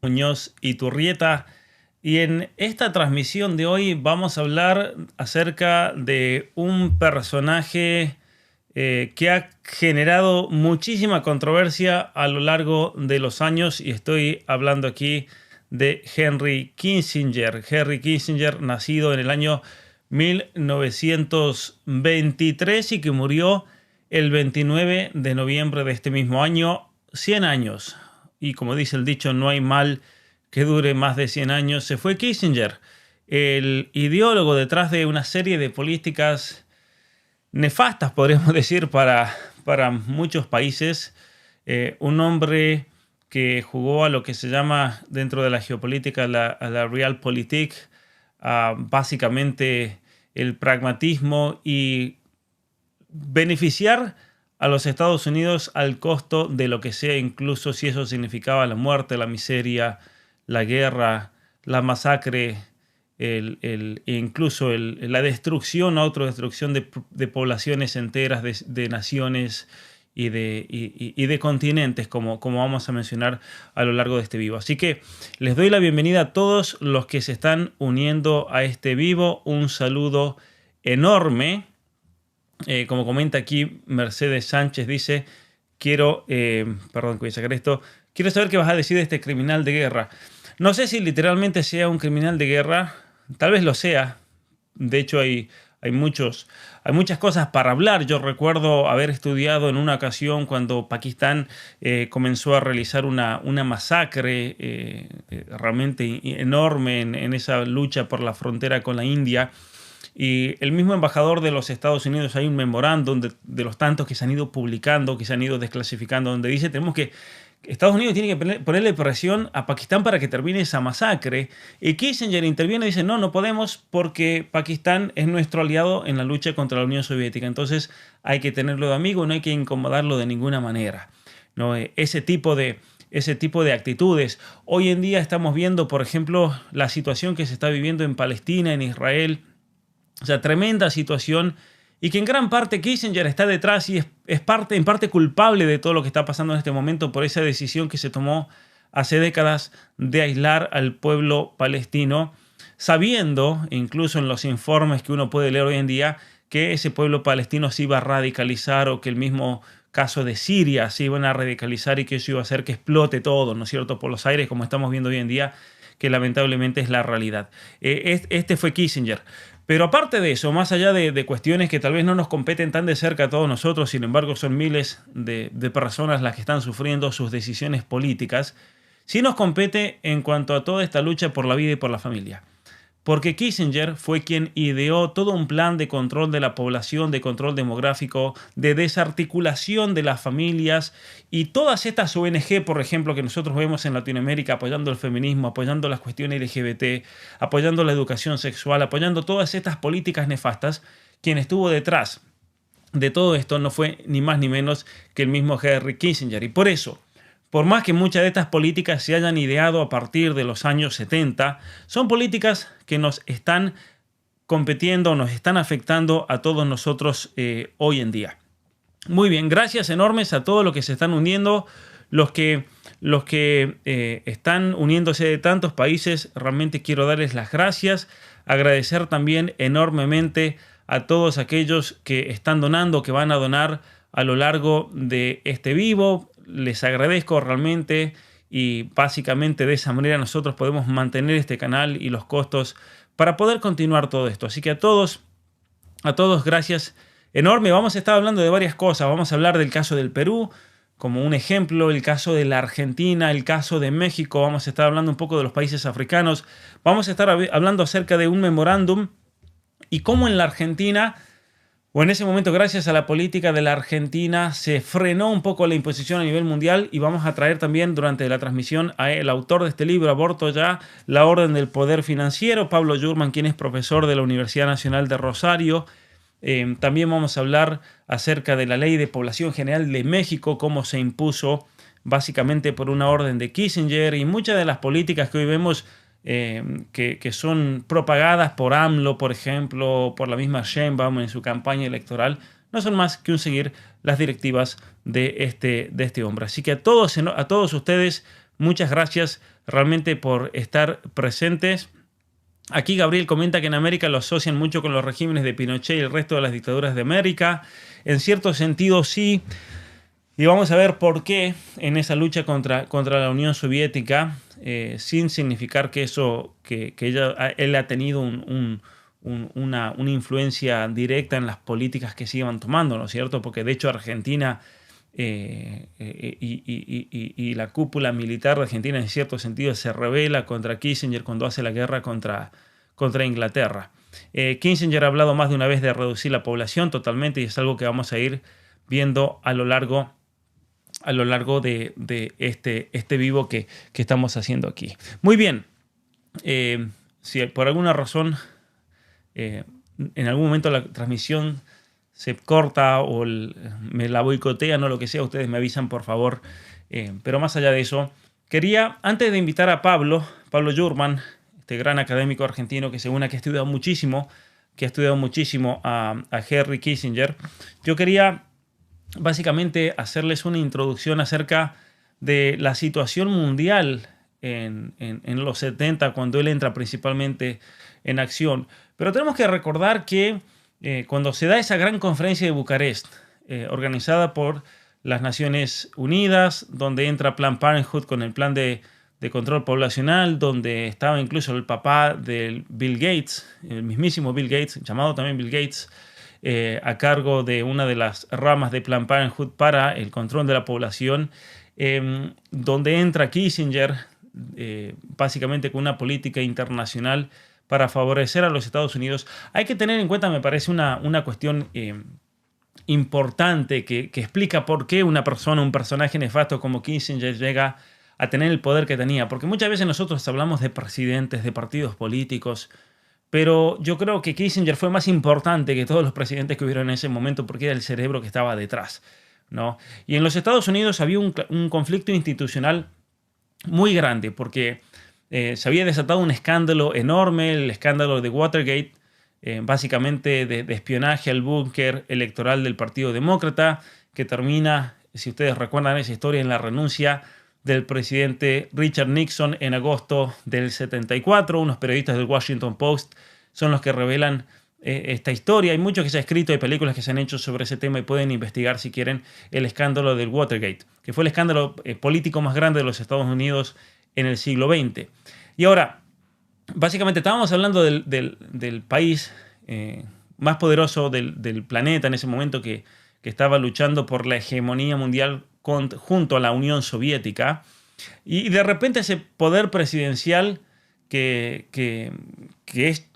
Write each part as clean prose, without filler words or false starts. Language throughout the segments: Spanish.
Muñoz Iturrieta, y en esta transmisión de hoy vamos a hablar acerca de un personaje que ha generado muchísima controversia a lo largo de los años, y estoy hablando aquí de Henry Kissinger. Henry Kissinger, nacido en el año 1923 y que murió el 29 de noviembre de este mismo año, 100 años. Y como dice el dicho, no hay mal que dure más de 100 años. Se fue Kissinger, el ideólogo detrás de una serie de políticas nefastas, podríamos decir, para muchos países. Un hombre que jugó a lo que se llama dentro de la geopolítica a la realpolitik, básicamente el pragmatismo y beneficiar a los Estados Unidos al costo de lo que sea, incluso si eso significaba la muerte, la miseria, la guerra, la masacre, incluso la destrucción, autodestrucción de poblaciones enteras, de naciones y de continentes, como vamos a mencionar a lo largo de este vivo. Así que les doy la bienvenida a todos los que se están uniendo a este vivo. Un saludo enorme. Como comenta aquí Mercedes Sánchez, dice, quiero saber qué vas a decir de este criminal de guerra. No sé si literalmente sea un criminal de guerra, tal vez lo sea. De hecho hay muchas cosas para hablar. Yo recuerdo haber estudiado en una ocasión cuando Pakistán comenzó a realizar una masacre realmente enorme en esa lucha por la frontera con la India. Y el mismo embajador de los Estados Unidos, hay un memorándum de los tantos que se han ido publicando, que se han ido desclasificando, donde dice Estados Unidos tiene que ponerle presión a Pakistán para que termine esa masacre. Y Kissinger interviene y dice, no podemos porque Pakistán es nuestro aliado en la lucha contra la Unión Soviética. Entonces hay que tenerlo de amigo, no hay que incomodarlo de ninguna manera. ¿No? Ese tipo de actitudes. Hoy en día estamos viendo, por ejemplo, la situación que se está viviendo en Palestina, en Israel. O sea, tremenda situación, y que en gran parte Kissinger está detrás y es en parte culpable de todo lo que está pasando en este momento por esa decisión que se tomó hace décadas de aislar al pueblo palestino, sabiendo, incluso en los informes que uno puede leer hoy en día, que ese pueblo palestino se iba a radicalizar, o que el mismo caso de Siria se iban a radicalizar y que eso iba a hacer que explote todo, ¿no es cierto?, por los aires, como estamos viendo hoy en día, que lamentablemente es la realidad. Este fue Kissinger. Pero aparte de eso, más allá de cuestiones que tal vez no nos competen tan de cerca a todos nosotros, sin embargo son miles de personas las que están sufriendo sus decisiones políticas, sí nos compete en cuanto a toda esta lucha por la vida y por la familia. Porque Kissinger fue quien ideó todo un plan de control de la población, de control demográfico, de desarticulación de las familias, y todas estas ONG, por ejemplo, que nosotros vemos en Latinoamérica apoyando el feminismo, apoyando las cuestiones LGBT, apoyando la educación sexual, apoyando todas estas políticas nefastas. Quien estuvo detrás de todo esto no fue ni más ni menos que el mismo Henry Kissinger. Y por eso, por más que muchas de estas políticas se hayan ideado a partir de los años 70, son políticas que nos están competiendo, nos están afectando a todos nosotros hoy en día. Muy bien, gracias enormes a todos los que se están uniendo, los que están uniéndose de tantos países. Realmente quiero darles las gracias, agradecer también enormemente a todos aquellos que están donando, que van a donar a lo largo de este vivo. Les agradezco realmente, y básicamente de esa manera nosotros podemos mantener este canal y los costos para poder continuar todo esto. Así que a todos gracias enorme. Vamos a estar hablando de varias cosas. Vamos a hablar del caso del Perú como un ejemplo, el caso de la Argentina, el caso de México. Vamos a estar hablando un poco de los países africanos. Vamos a estar hablando acerca de un memorándum y cómo en la Argentina, o en ese momento, gracias a la política de la Argentina, se frenó un poco la imposición a nivel mundial. Y vamos a traer también durante la transmisión al autor de este libro, Aborto Ya, la orden del poder financiero, Pablo Yurman, quien es profesor de la Universidad Nacional de Rosario. También vamos a hablar acerca de la Ley de Población General de México, cómo se impuso básicamente por una orden de Kissinger, y muchas de las políticas que hoy vemos que son propagadas por AMLO, por ejemplo, por la misma Sheinbaum en su campaña electoral, no son más que un seguir las directivas de este hombre. Así que a todos ustedes, Muchas gracias realmente por estar presentes. Aquí Gabriel comenta que en América lo asocian mucho con los regímenes de Pinochet y el resto de las dictaduras de América. En cierto sentido sí. Y vamos a ver por qué en esa lucha contra la Unión Soviética, sin significar que él ha tenido una influencia directa en las políticas que se iban tomando, ¿no es cierto? Porque de hecho Argentina y la cúpula militar de Argentina en cierto sentido se rebela contra Kissinger cuando hace la guerra contra Inglaterra. Kissinger ha hablado más de una vez de reducir la población totalmente y es algo que vamos a ir viendo a lo largo de este vivo que estamos haciendo aquí. Muy bien, si por alguna razón en algún momento la transmisión se corta o me la boicotean o lo que sea, ustedes me avisan por favor. Pero más allá de eso, quería, antes de invitar a Pablo Jurman, este gran académico argentino que según que ha estudiado muchísimo a Henry Kissinger, yo quería básicamente hacerles una introducción acerca de la situación mundial en los 70, cuando él entra principalmente en acción. Pero tenemos que recordar que cuando se da esa gran conferencia de Bucarest, organizada por las Naciones Unidas, donde entra Planned Parenthood con el plan de control poblacional, donde estaba incluso el papá de Bill Gates, el mismísimo Bill Gates, llamado también Bill Gates, a cargo de una de las ramas de Planned Parenthood para el control de la población, donde entra Kissinger, básicamente con una política internacional para favorecer a los Estados Unidos. Hay que tener en cuenta, me parece, una cuestión importante que explica por qué un personaje nefasto como Kissinger llega a tener el poder que tenía. Porque muchas veces nosotros hablamos de presidentes, de partidos políticos, pero yo creo que Kissinger fue más importante que todos los presidentes que hubieron en ese momento porque era el cerebro que estaba detrás, ¿no? Y en los Estados Unidos había un conflicto institucional muy grande porque se había desatado un escándalo enorme, el escándalo de Watergate, básicamente de espionaje al búnker electoral del Partido Demócrata, que termina, si ustedes recuerdan esa historia, en la renuncia del presidente Richard Nixon en agosto del 74. Unos periodistas del Washington Post son los que revelan esta historia. Hay mucho que se ha escrito, hay películas que se han hecho sobre ese tema y pueden investigar si quieren el escándalo del Watergate, que fue el escándalo político más grande de los Estados Unidos en el siglo XX. Y ahora, básicamente estábamos hablando del país más poderoso del planeta en ese momento que estaba luchando por la hegemonía mundial junto a la Unión Soviética, y de repente ese poder presidencial que es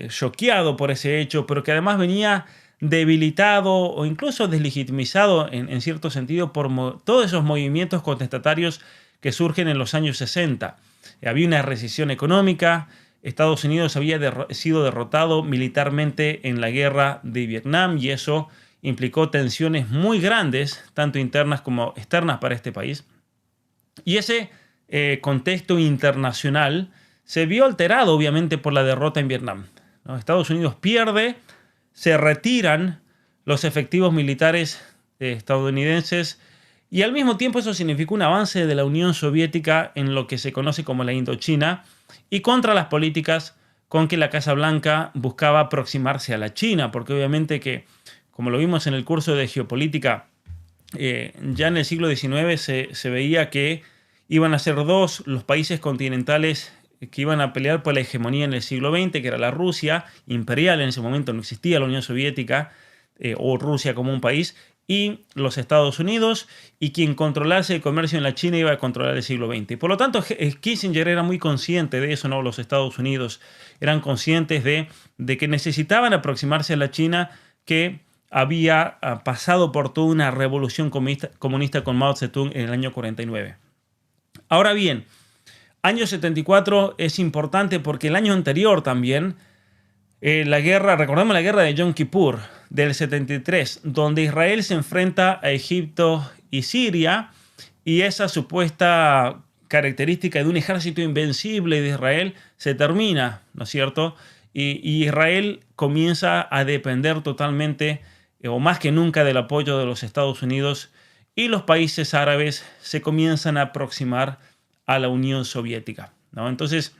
choqueado por ese hecho, pero que además venía debilitado o incluso deslegitimizado en cierto sentido por todos esos movimientos contestatarios que surgen en los años 60. Había una recesión económica, Estados Unidos había sido derrotado militarmente en la guerra de Vietnam y eso implicó tensiones muy grandes, tanto internas como externas para este país. Y ese contexto internacional se vio alterado, obviamente, por la derrota en Vietnam, ¿no? Estados Unidos pierde, se retiran los efectivos militares estadounidenses y al mismo tiempo eso significó un avance de la Unión Soviética en lo que se conoce como la Indochina y contra las políticas con que la Casa Blanca buscaba aproximarse a la China, porque obviamente que, como lo vimos en el curso de geopolítica, ya en el siglo XIX se veía que iban a ser dos los países continentales que iban a pelear por la hegemonía en el siglo XX, que era la Rusia imperial, en ese momento no existía la Unión Soviética o Rusia como un país, y los Estados Unidos, y quien controlase el comercio en la China iba a controlar el siglo XX. Por lo tanto, Kissinger era muy consciente de eso, ¿no? Los Estados Unidos eran conscientes de que necesitaban aproximarse a la China, que había pasado por toda una revolución comunista con Mao Zedong en el año 49. Ahora bien, año 74 es importante porque el año anterior también, recordemos la guerra de Yom Kippur del 73, donde Israel se enfrenta a Egipto y Siria, y esa supuesta característica de un ejército invencible de Israel se termina, ¿no es cierto? Y Israel comienza a depender totalmente o más que nunca del apoyo de los Estados Unidos, y los países árabes se comienzan a aproximar a la Unión Soviética, ¿no? Entonces,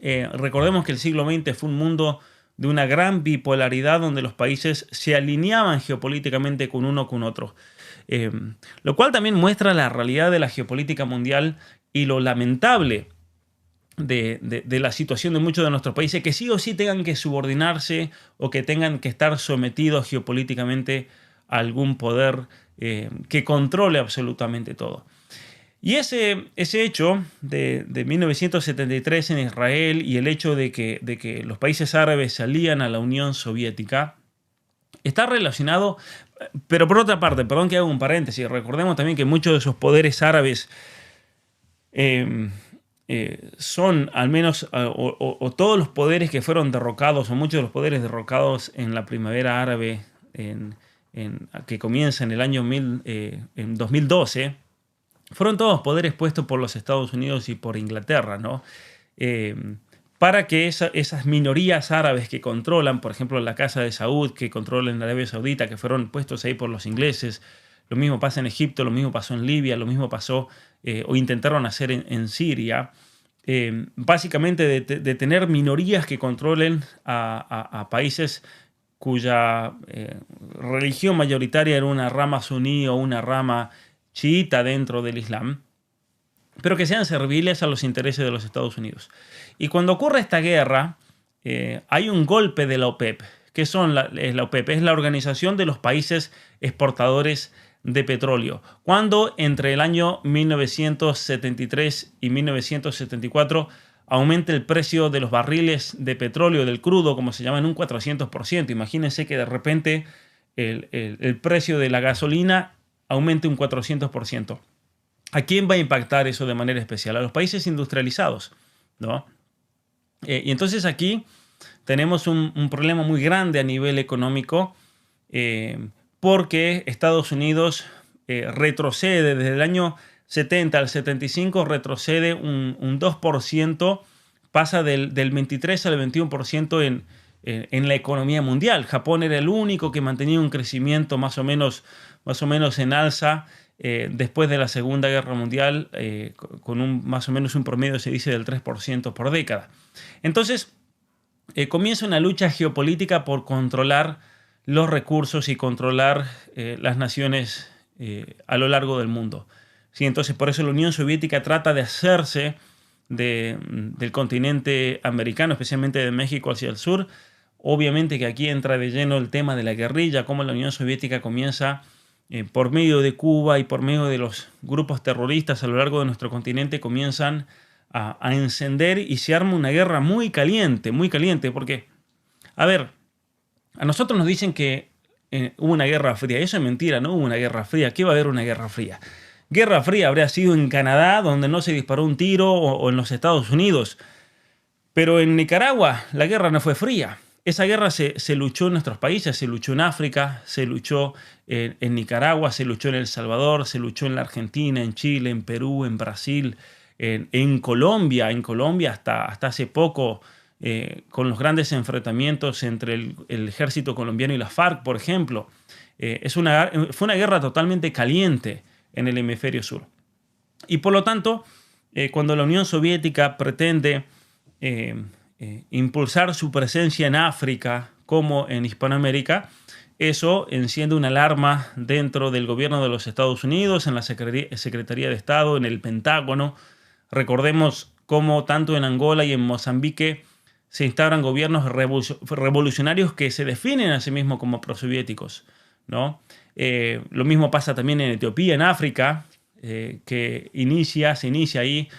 recordemos que el siglo XX fue un mundo de una gran bipolaridad donde los países se alineaban geopolíticamente con uno con otro. Lo cual también muestra la realidad de la geopolítica mundial y lo lamentable de la situación de muchos de nuestros países que sí o sí tengan que subordinarse o que tengan que estar sometidos geopolíticamente a algún poder que controle absolutamente todo. Y ese hecho de 1973 en Israel y el hecho de que los países árabes salían a la Unión Soviética está relacionado, pero por otra parte, perdón que haga un paréntesis, recordemos también que muchos de esos poderes árabes son al menos, o todos los poderes que fueron derrocados, o muchos de los poderes derrocados en la primavera árabe que comienza en el año en 2012, fueron todos poderes puestos por los Estados Unidos y por Inglaterra, ¿no? Para que esas minorías árabes que controlan, por ejemplo, la Casa de Saud, que controlan Arabia Saudita, que fueron puestos ahí por los ingleses, lo mismo pasa en Egipto, lo mismo pasó en Libia, lo mismo pasó o intentaron hacer en Siria. Básicamente de tener minorías que controlen a países cuya religión mayoritaria era una rama suní o una rama chiita dentro del Islam, pero que sean serviles a los intereses de los Estados Unidos. Y cuando ocurre esta guerra, hay un golpe de la OPEP. ¿Qué son la OPEP? Es la Organización de los Países Exportadores de Petróleo. Cuando entre el año 1973 y 1974 aumenta el precio de los barriles de petróleo, del crudo, como se llama, en un 400%. Imagínense que de repente el precio de la gasolina aumente un 400%. ¿A quién va a impactar eso de manera especial? A los países industrializados, ¿no? Y entonces aquí tenemos un problema muy grande a nivel económico porque Estados Unidos retrocede desde el año 70 al 75, retrocede un 2%, pasa del 23 al 21% en la economía mundial. Japón era el único que mantenía un crecimiento más o menos en alza después de la Segunda Guerra Mundial, con más o menos un promedio, se dice, del 3% por década. Entonces, comienza una lucha geopolítica por controlar los recursos y controlar las naciones a lo largo del mundo. ¿Sí? Entonces, por eso la Unión Soviética trata de hacerse del continente americano, especialmente de México hacia el sur. Obviamente que aquí entra de lleno el tema de la guerrilla, cómo la Unión Soviética comienza por medio de Cuba y por medio de los grupos terroristas a lo largo de nuestro continente, comienzan a encender y se arma una guerra muy caliente, porque, a ver, a nosotros nos dicen que hubo una guerra fría. Eso es mentira, no hubo una guerra fría. ¿Qué va a haber una guerra fría? Guerra fría habría sido en Canadá, donde no se disparó un tiro, o en los Estados Unidos. Pero en Nicaragua la guerra no fue fría. Esa guerra se luchó en nuestros países, se luchó en África, se luchó en Nicaragua, se luchó en El Salvador, se luchó en la Argentina, en Chile, en Perú, en Brasil, en Colombia. En Colombia hasta hace poco, con los grandes enfrentamientos entre el ejército colombiano y la FARC, por ejemplo. Fue una guerra totalmente caliente en el hemisferio sur. Y por lo tanto, cuando la Unión Soviética pretende impulsar su presencia en África como en Hispanoamérica, eso enciende una alarma dentro del gobierno de los Estados Unidos, en la Secretaría de Estado, en el Pentágono. Recordemos cómo tanto en Angola y en Mozambique se instauran gobiernos revolucionarios que se definen a sí mismos como prosoviéticos, ¿no? Lo mismo pasa también en Etiopía, en África, que se inicia ahí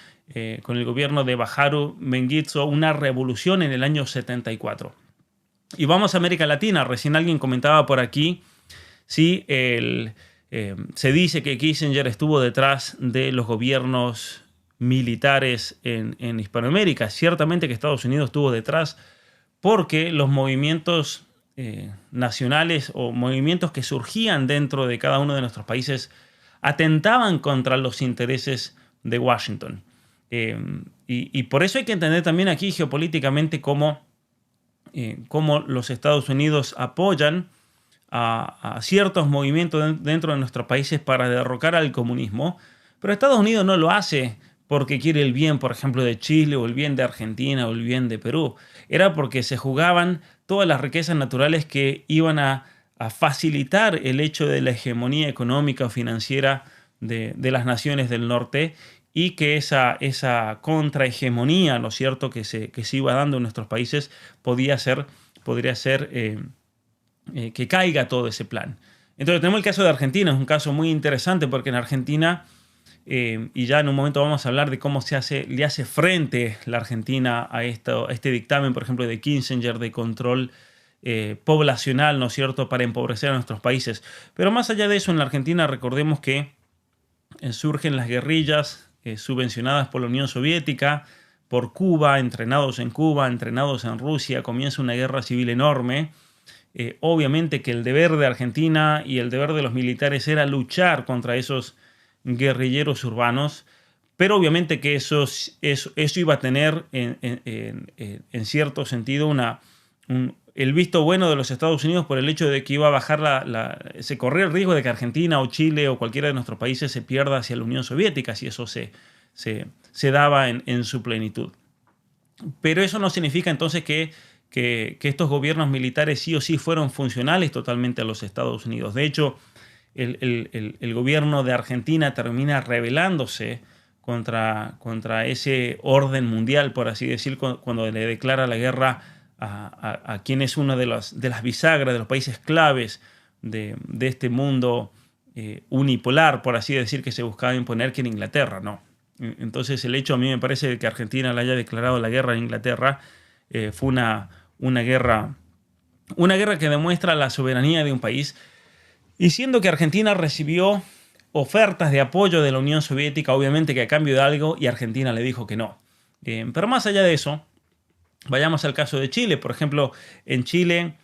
con el gobierno de Baharu Mengistu una revolución en el año 74. Y vamos a América Latina. Recién alguien comentaba por aquí si se dice que Kissinger estuvo detrás de los gobiernos militares en Hispanoamérica. Ciertamente que Estados Unidos estuvo detrás porque los movimientos nacionales o movimientos que surgían dentro de cada uno de nuestros países atentaban contra los intereses de Washington. Y por eso hay que entender también aquí geopolíticamente cómo los Estados Unidos apoyan a ciertos movimientos dentro de nuestros países para derrocar al comunismo, pero Estados Unidos no lo hace porque quiere el bien, por ejemplo, de Chile o el bien de Argentina o el bien de Perú. Era porque se jugaban todas las riquezas naturales que iban a facilitar el hecho de la hegemonía económica o financiera de las naciones del norte y que esa contrahegemonía, ¿no es cierto?, que se iba dando en nuestros países podría ser que caiga todo ese plan. Entonces tenemos el caso de Argentina, es un caso muy interesante porque en Argentina, y ya en un momento vamos a hablar de cómo le hace frente la Argentina a este dictamen, por ejemplo, de Kissinger de control poblacional, ¿no es cierto?, para empobrecer a nuestros países. Pero más allá de eso, en la Argentina recordemos que surgen las guerrillas subvencionadas por la Unión Soviética, por Cuba, entrenados en Rusia, comienza una guerra civil enorme. Obviamente que el deber de Argentina y el deber de los militares era luchar contra esos guerrilleros urbanos, pero obviamente que eso iba a tener en cierto sentido el visto bueno de los Estados Unidos por el hecho de que iba a bajar se corría el riesgo de que Argentina o Chile o cualquiera de nuestros países se pierda hacia la Unión Soviética si eso se daba en su plenitud. Pero eso no significa entonces que estos gobiernos militares sí o sí fueron funcionales totalmente a los Estados Unidos. De hecho, el gobierno de Argentina termina rebelándose contra ese orden mundial, por así decir, cuando le declara la guerra a quien es una de las bisagras, de los países claves de este mundo unipolar, por así decir, que se buscaba imponer, que en Inglaterra, ¿no? Entonces el hecho, a mí me parece, de que Argentina le haya declarado la guerra a Inglaterra fue una guerra que demuestra la soberanía de un país. Y siendo que Argentina recibió ofertas de apoyo de la Unión Soviética, obviamente que a cambio de algo, y Argentina le dijo que no. Pero más allá de eso, vayamos al caso de Chile. Por ejemplo, en Chile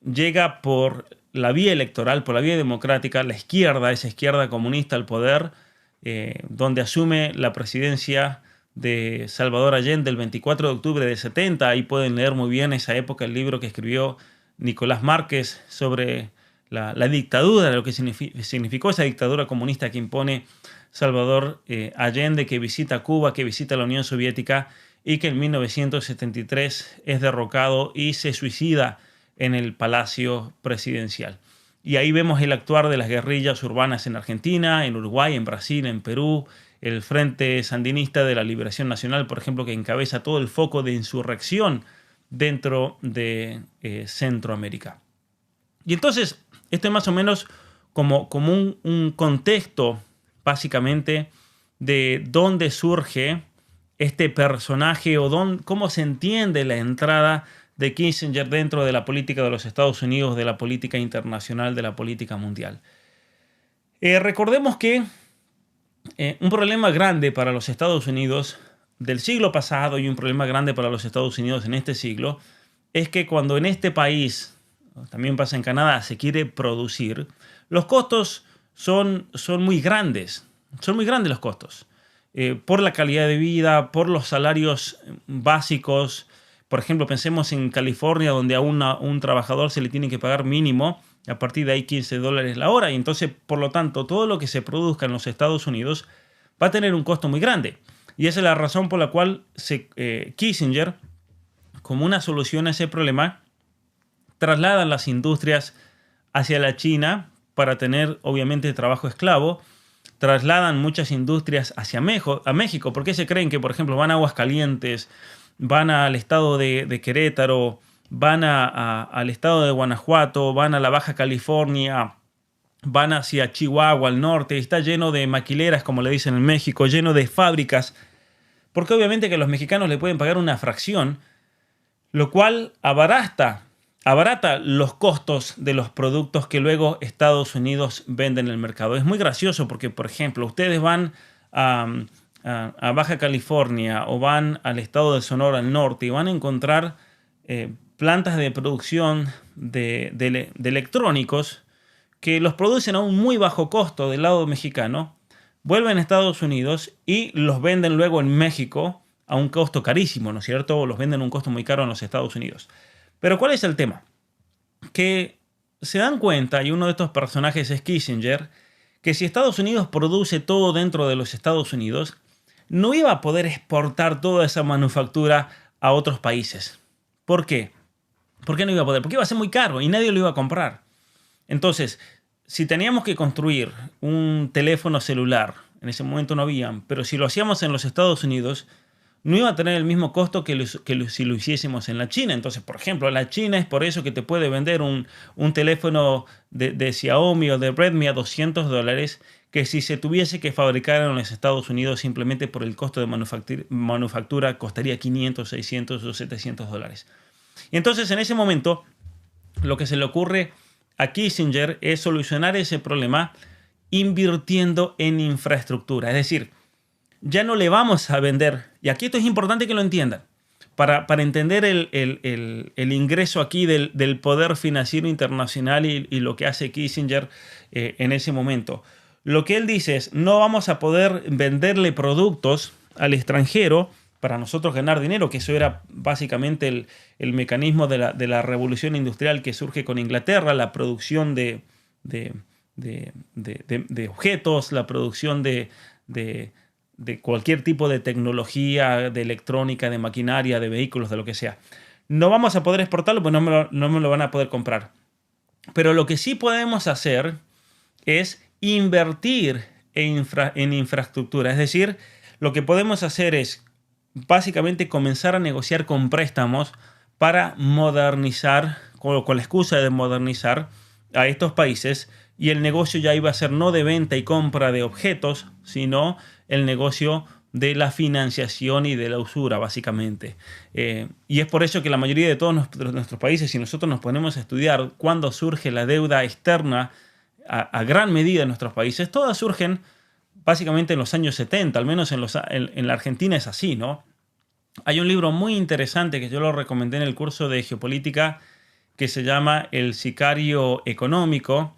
llega por la vía electoral, por la vía democrática, la izquierda, esa izquierda comunista al poder, donde asume la presidencia de Salvador Allende el 24 de octubre de 70. Ahí pueden leer muy bien esa época el libro que escribió Nicolás Márquez sobre la dictadura, lo que significó esa dictadura comunista que impone Salvador Allende, que visita Cuba, que visita la Unión Soviética y que en 1973 es derrocado y se suicida en el Palacio Presidencial. Y ahí vemos el actuar de las guerrillas urbanas en Argentina, en Uruguay, en Brasil, en Perú, el Frente Sandinista de la Liberación Nacional, por ejemplo, que encabeza todo el foco de insurrección dentro de Centroamérica. Y entonces, esto es más o menos como un contexto, básicamente, de dónde surge este personaje o cómo se entiende la entrada de Kissinger dentro de la política de los Estados Unidos, de la política internacional, de la política mundial. Recordemos que un problema grande para los Estados Unidos del siglo pasado y un problema grande para los Estados Unidos en este siglo es que cuando en este país, también pasa en Canadá, se quiere producir, los costos son muy grandes. Son muy grandes los costos. Por la calidad de vida, por los salarios básicos. Por ejemplo, pensemos en California, donde a un trabajador se le tiene que pagar mínimo, a partir de ahí $15 la hora. Y entonces, por lo tanto, todo lo que se produzca en los Estados Unidos va a tener un costo muy grande. Y esa es la razón por la cual Kissinger, como una solución a ese problema, traslada las industrias hacia la China para tener, obviamente, trabajo esclavo. Trasladan muchas industrias hacia México. ¿Por qué se creen que, por ejemplo, van a Aguascalientes, van al estado de Querétaro, van al estado de Guanajuato, van a la Baja California, van hacia Chihuahua, al norte? Está lleno de maquileras, como le dicen en México, lleno de fábricas, porque obviamente que los mexicanos le pueden pagar una fracción, lo cual abarata los costos de los productos que luego Estados Unidos vende en el mercado. Es muy gracioso porque, por ejemplo, ustedes van a Baja California o van al estado de Sonora, al norte, y van a encontrar plantas de producción de electrónicos que los producen a un muy bajo costo del lado mexicano, vuelven a Estados Unidos y los venden luego en México a un costo carísimo, ¿no es cierto? O los venden a un costo muy caro en los Estados Unidos. Pero ¿cuál es el tema? Que se dan cuenta, y uno de estos personajes es Kissinger, que si Estados Unidos produce todo dentro de los Estados Unidos, no iba a poder exportar toda esa manufactura a otros países. ¿Por qué? ¿Por qué no iba a poder? Porque iba a ser muy caro y nadie lo iba a comprar. Entonces, si teníamos que construir un teléfono celular, en ese momento no habían, pero si lo hacíamos en los Estados Unidos, no iba a tener el mismo costo si lo hiciésemos en la China. Entonces, por ejemplo, la China es por eso que te puede vender un teléfono de Xiaomi o de Redmi a $200 que si se tuviese que fabricar en los Estados Unidos simplemente por el costo de manufactura costaría 500, 600 o $700. Y entonces en ese momento lo que se le ocurre a Kissinger es solucionar ese problema invirtiendo en infraestructura. Es decir, ya no le vamos a vender, y aquí esto es importante que lo entiendan, para entender el ingreso aquí del poder financiero internacional y lo que hace Kissinger en ese momento. Lo que él dice es, no vamos a poder venderle productos al extranjero para nosotros ganar dinero, que eso era básicamente el mecanismo de la revolución industrial que surge con Inglaterra, la producción de objetos, la producción de cualquier tipo de tecnología, de electrónica, de maquinaria, de vehículos, de lo que sea. No vamos a poder exportarlo, pues no me lo van a poder comprar. Pero lo que sí podemos hacer es invertir en infraestructura. Es decir, lo que podemos hacer es básicamente comenzar a negociar con préstamos para modernizar, con la excusa de modernizar a estos países, y el negocio ya iba a ser no de venta y compra de objetos, sino el negocio de la financiación y de la usura, básicamente. Y es por eso que la mayoría de todos nuestros países, si nosotros nos ponemos a estudiar cuándo surge la deuda externa a gran medida en nuestros países, todas surgen básicamente en los años 70, al menos en la Argentina es así, ¿no? Hay un libro muy interesante que yo lo recomendé en el curso de geopolítica que se llama El sicario económico.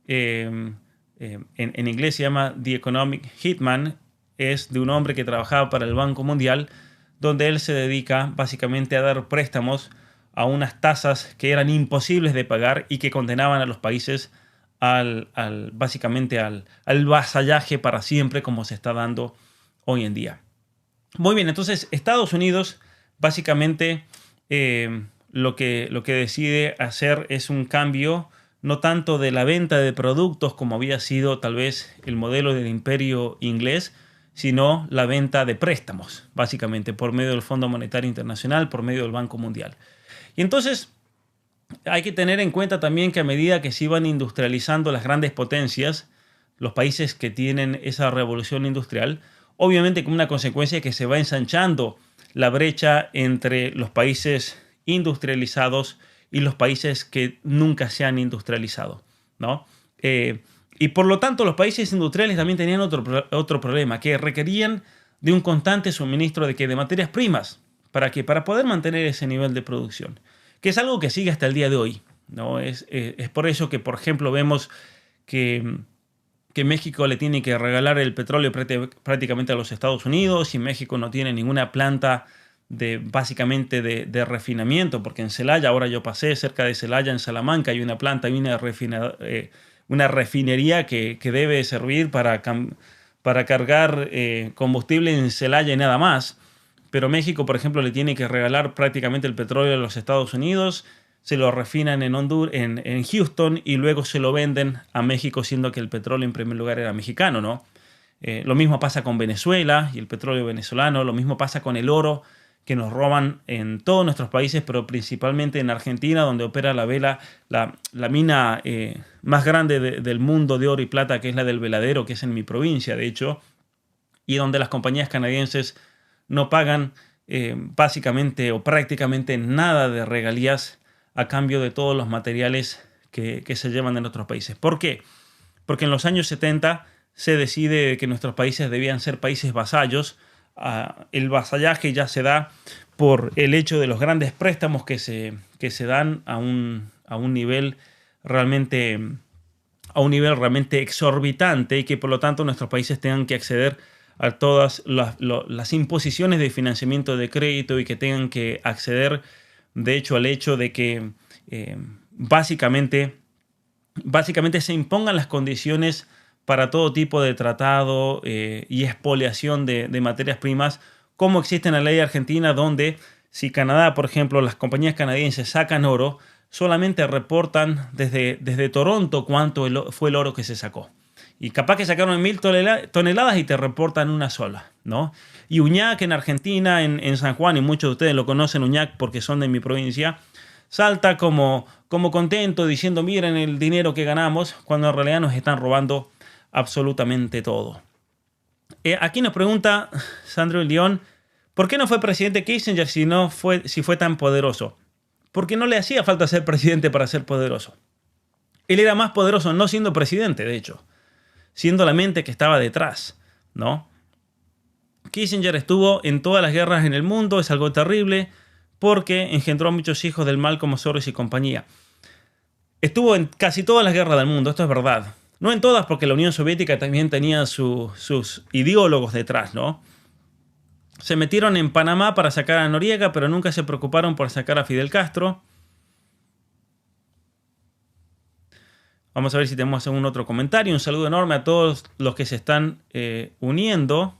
En inglés se llama The Economic Hitman. Es de un hombre que trabajaba para el Banco Mundial, donde él se dedica básicamente a dar préstamos a unas tasas que eran imposibles de pagar y que condenaban a los países básicamente al vasallaje para siempre, como se está dando hoy en día. Muy bien, entonces Estados Unidos básicamente lo que decide hacer es un cambio no tanto de la venta de productos como había sido tal vez el modelo del imperio inglés, sino la venta de préstamos, básicamente por medio del Fondo Monetario Internacional, por medio del Banco Mundial. Y entonces hay que tener en cuenta también que a medida que se iban industrializando las grandes potencias, los países que tienen esa revolución industrial, obviamente como una consecuencia que se va ensanchando la brecha entre los países industrializados y los países que nunca se han industrializado, ¿no? Y por lo tanto los países industriales también tenían otro problema, que requerían de un constante suministro de materias primas. ¿Para qué? Para poder mantener ese nivel de producción, que es algo que sigue hasta el día de hoy, ¿no? Es por eso que, por ejemplo, vemos que México le tiene que regalar el petróleo prácticamente a los Estados Unidos, y México no tiene ninguna planta básicamente de refinamiento, porque en Celaya, ahora yo pasé cerca de Celaya, en Salamanca, hay una planta y una refinería que debe servir para cargar combustible en Celaya y nada más. Pero México, por ejemplo, le tiene que regalar prácticamente el petróleo a los Estados Unidos, se lo refinan en Houston y luego se lo venden a México, siendo que el petróleo en primer lugar era mexicano, ¿no? Lo mismo pasa con Venezuela y el petróleo venezolano, lo mismo pasa con el oro que nos roban en todos nuestros países, pero principalmente en Argentina, donde opera la mina más grande del mundo de oro y plata, que es la del Veladero, que es en mi provincia, de hecho, y donde las compañías canadienses no pagan básicamente o prácticamente nada de regalías a cambio de todos los materiales que se llevan de nuestros países. ¿Por qué? Porque en los años 70 se decide que nuestros países debían ser países vasallos. El vasallaje ya se da por el hecho de los grandes préstamos que se dan a un nivel realmente exorbitante, y que por lo tanto nuestros países tengan que acceder a todas las imposiciones de financiamiento de crédito, y que tengan que acceder, de hecho, al hecho de que básicamente se impongan las condiciones para todo tipo de tratado y expoliación de materias primas, como existe en la ley argentina, donde si Canadá, por ejemplo, las compañías canadienses sacan oro, solamente reportan desde Toronto cuánto fue el oro que se sacó. Y capaz que sacaron 1.000 toneladas y te reportan una sola, ¿no? Y Uñac en Argentina, en San Juan, y muchos de ustedes lo conocen, Uñac, porque son de mi provincia, salta como contento diciendo, miren el dinero que ganamos, cuando en realidad nos están robando absolutamente todo. Aquí nos pregunta Sandro León, ¿por qué no fue presidente Kissinger si fue tan poderoso? Porque no le hacía falta ser presidente para ser poderoso. Él era más poderoso no siendo presidente, de hecho, siendo la mente que estaba detrás, ¿no? Kissinger estuvo en todas las guerras en el mundo, es algo terrible, porque engendró a muchos hijos del mal como Soros y compañía. Estuvo en casi todas las guerras del mundo, esto es verdad. No en todas, porque la Unión Soviética también tenía sus ideólogos detrás, ¿no? Se metieron en Panamá para sacar a Noriega, pero nunca se preocuparon por sacar a Fidel Castro. Vamos a ver si tenemos algún otro comentario. Un saludo enorme a todos los que se están uniendo.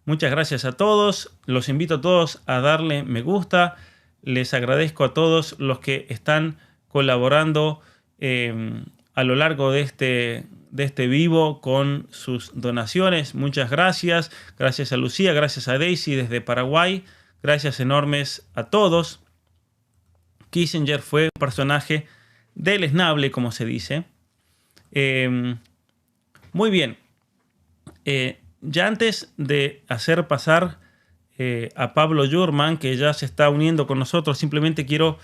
Muchas gracias a todos. Los invito a todos a darle me gusta. Les agradezco a todos los que están colaborando a lo largo de este vivo con sus donaciones. Muchas gracias. Gracias a Lucía, gracias a Daisy desde Paraguay. Gracias enormes a todos. Kissinger fue un personaje deleznable, como se dice. Muy bien. Ya antes de hacer pasar a Pablo Jurman, que ya se está uniendo con nosotros, simplemente quiero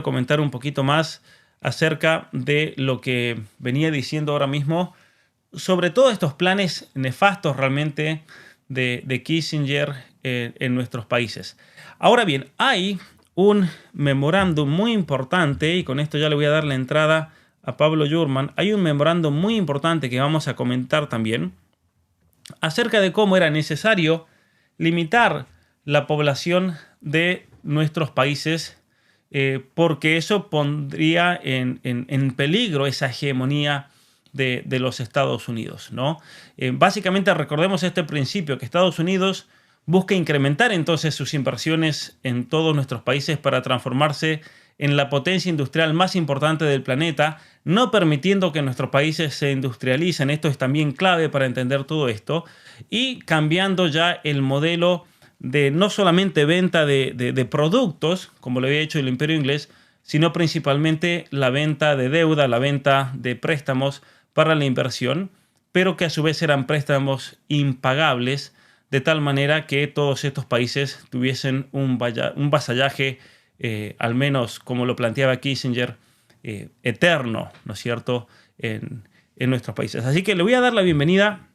comentar un poquito más acerca de lo que venía diciendo ahora mismo, sobre todos estos planes nefastos realmente de Kissinger en nuestros países. Ahora bien, hay un memorándum muy importante, y con esto ya le voy a dar la entrada a Pablo Jurman. Hay un memorándum muy importante que vamos a comentar también, acerca de cómo era necesario limitar la población de nuestros países, porque eso pondría en peligro esa hegemonía de los Estados Unidos, ¿no? Básicamente recordemos este principio, que Estados Unidos busca incrementar entonces sus inversiones en todos nuestros países para transformarse en la potencia industrial más importante del planeta, no permitiendo que nuestros países se industrialicen. Esto es también clave para entender todo esto, y cambiando ya el modelo de no solamente venta de productos, como lo había hecho el Imperio Inglés, sino principalmente la venta de deuda, la venta de préstamos para la inversión, pero que a su vez eran préstamos impagables, de tal manera que todos estos países tuviesen un vasallaje, al menos como lo planteaba Kissinger, eterno, ¿no es cierto?, en nuestros países. Así que le voy a dar la bienvenida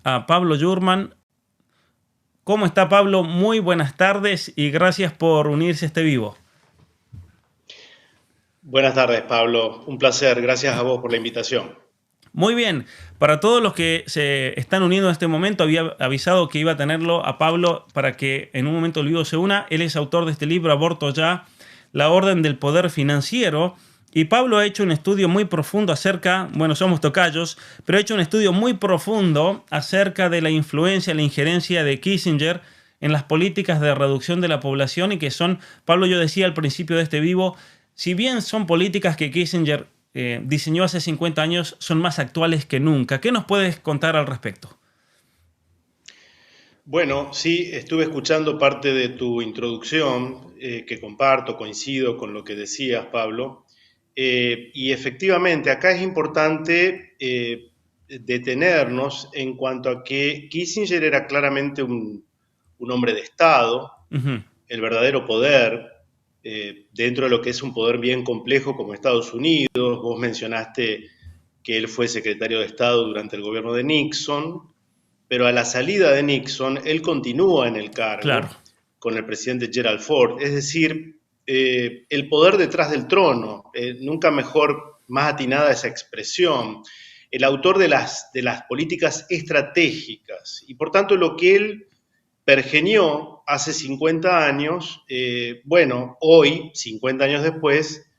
a Pablo Jurman. ¿Cómo está, Pablo? Muy buenas tardes y gracias por unirse a este vivo. Buenas tardes, Pablo. Un placer. Gracias a vos por la invitación. Muy bien. Para todos los que se están uniendo en este momento, había avisado que iba a tenerlo a Pablo para que en un momento el vivo se una. Él es autor de este libro, Aborto Ya, la orden del poder financiero. Y Pablo ha hecho un estudio muy profundo acerca, bueno, somos tocayos, pero ha hecho un estudio muy profundo acerca de la influencia, la injerencia de Kissinger en las políticas de reducción de la población, y que son, Pablo, yo decía al principio de este vivo, si bien son políticas que Kissinger diseñó hace 50 años, son más actuales que nunca. ¿Qué nos puedes contar al respecto? Bueno, sí, estuve escuchando parte de tu introducción, que comparto, coincido con lo que decías, Pablo. Y efectivamente, acá es importante detenernos en cuanto a que Kissinger era claramente un hombre de Estado, Ujú. el verdadero poder, dentro de lo que es un poder bien complejo como Estados Unidos. Vos mencionaste que él fue secretario de Estado durante el gobierno de Nixon, pero a la salida de Nixon, él continúa en el Claro. cargo con el presidente Gerald Ford, es decir, el poder detrás del trono, nunca mejor, más atinada esa expresión, el autor de las políticas estratégicas, y por tanto lo que él pergeñó hace 50 años, bueno, hoy, 50 años después,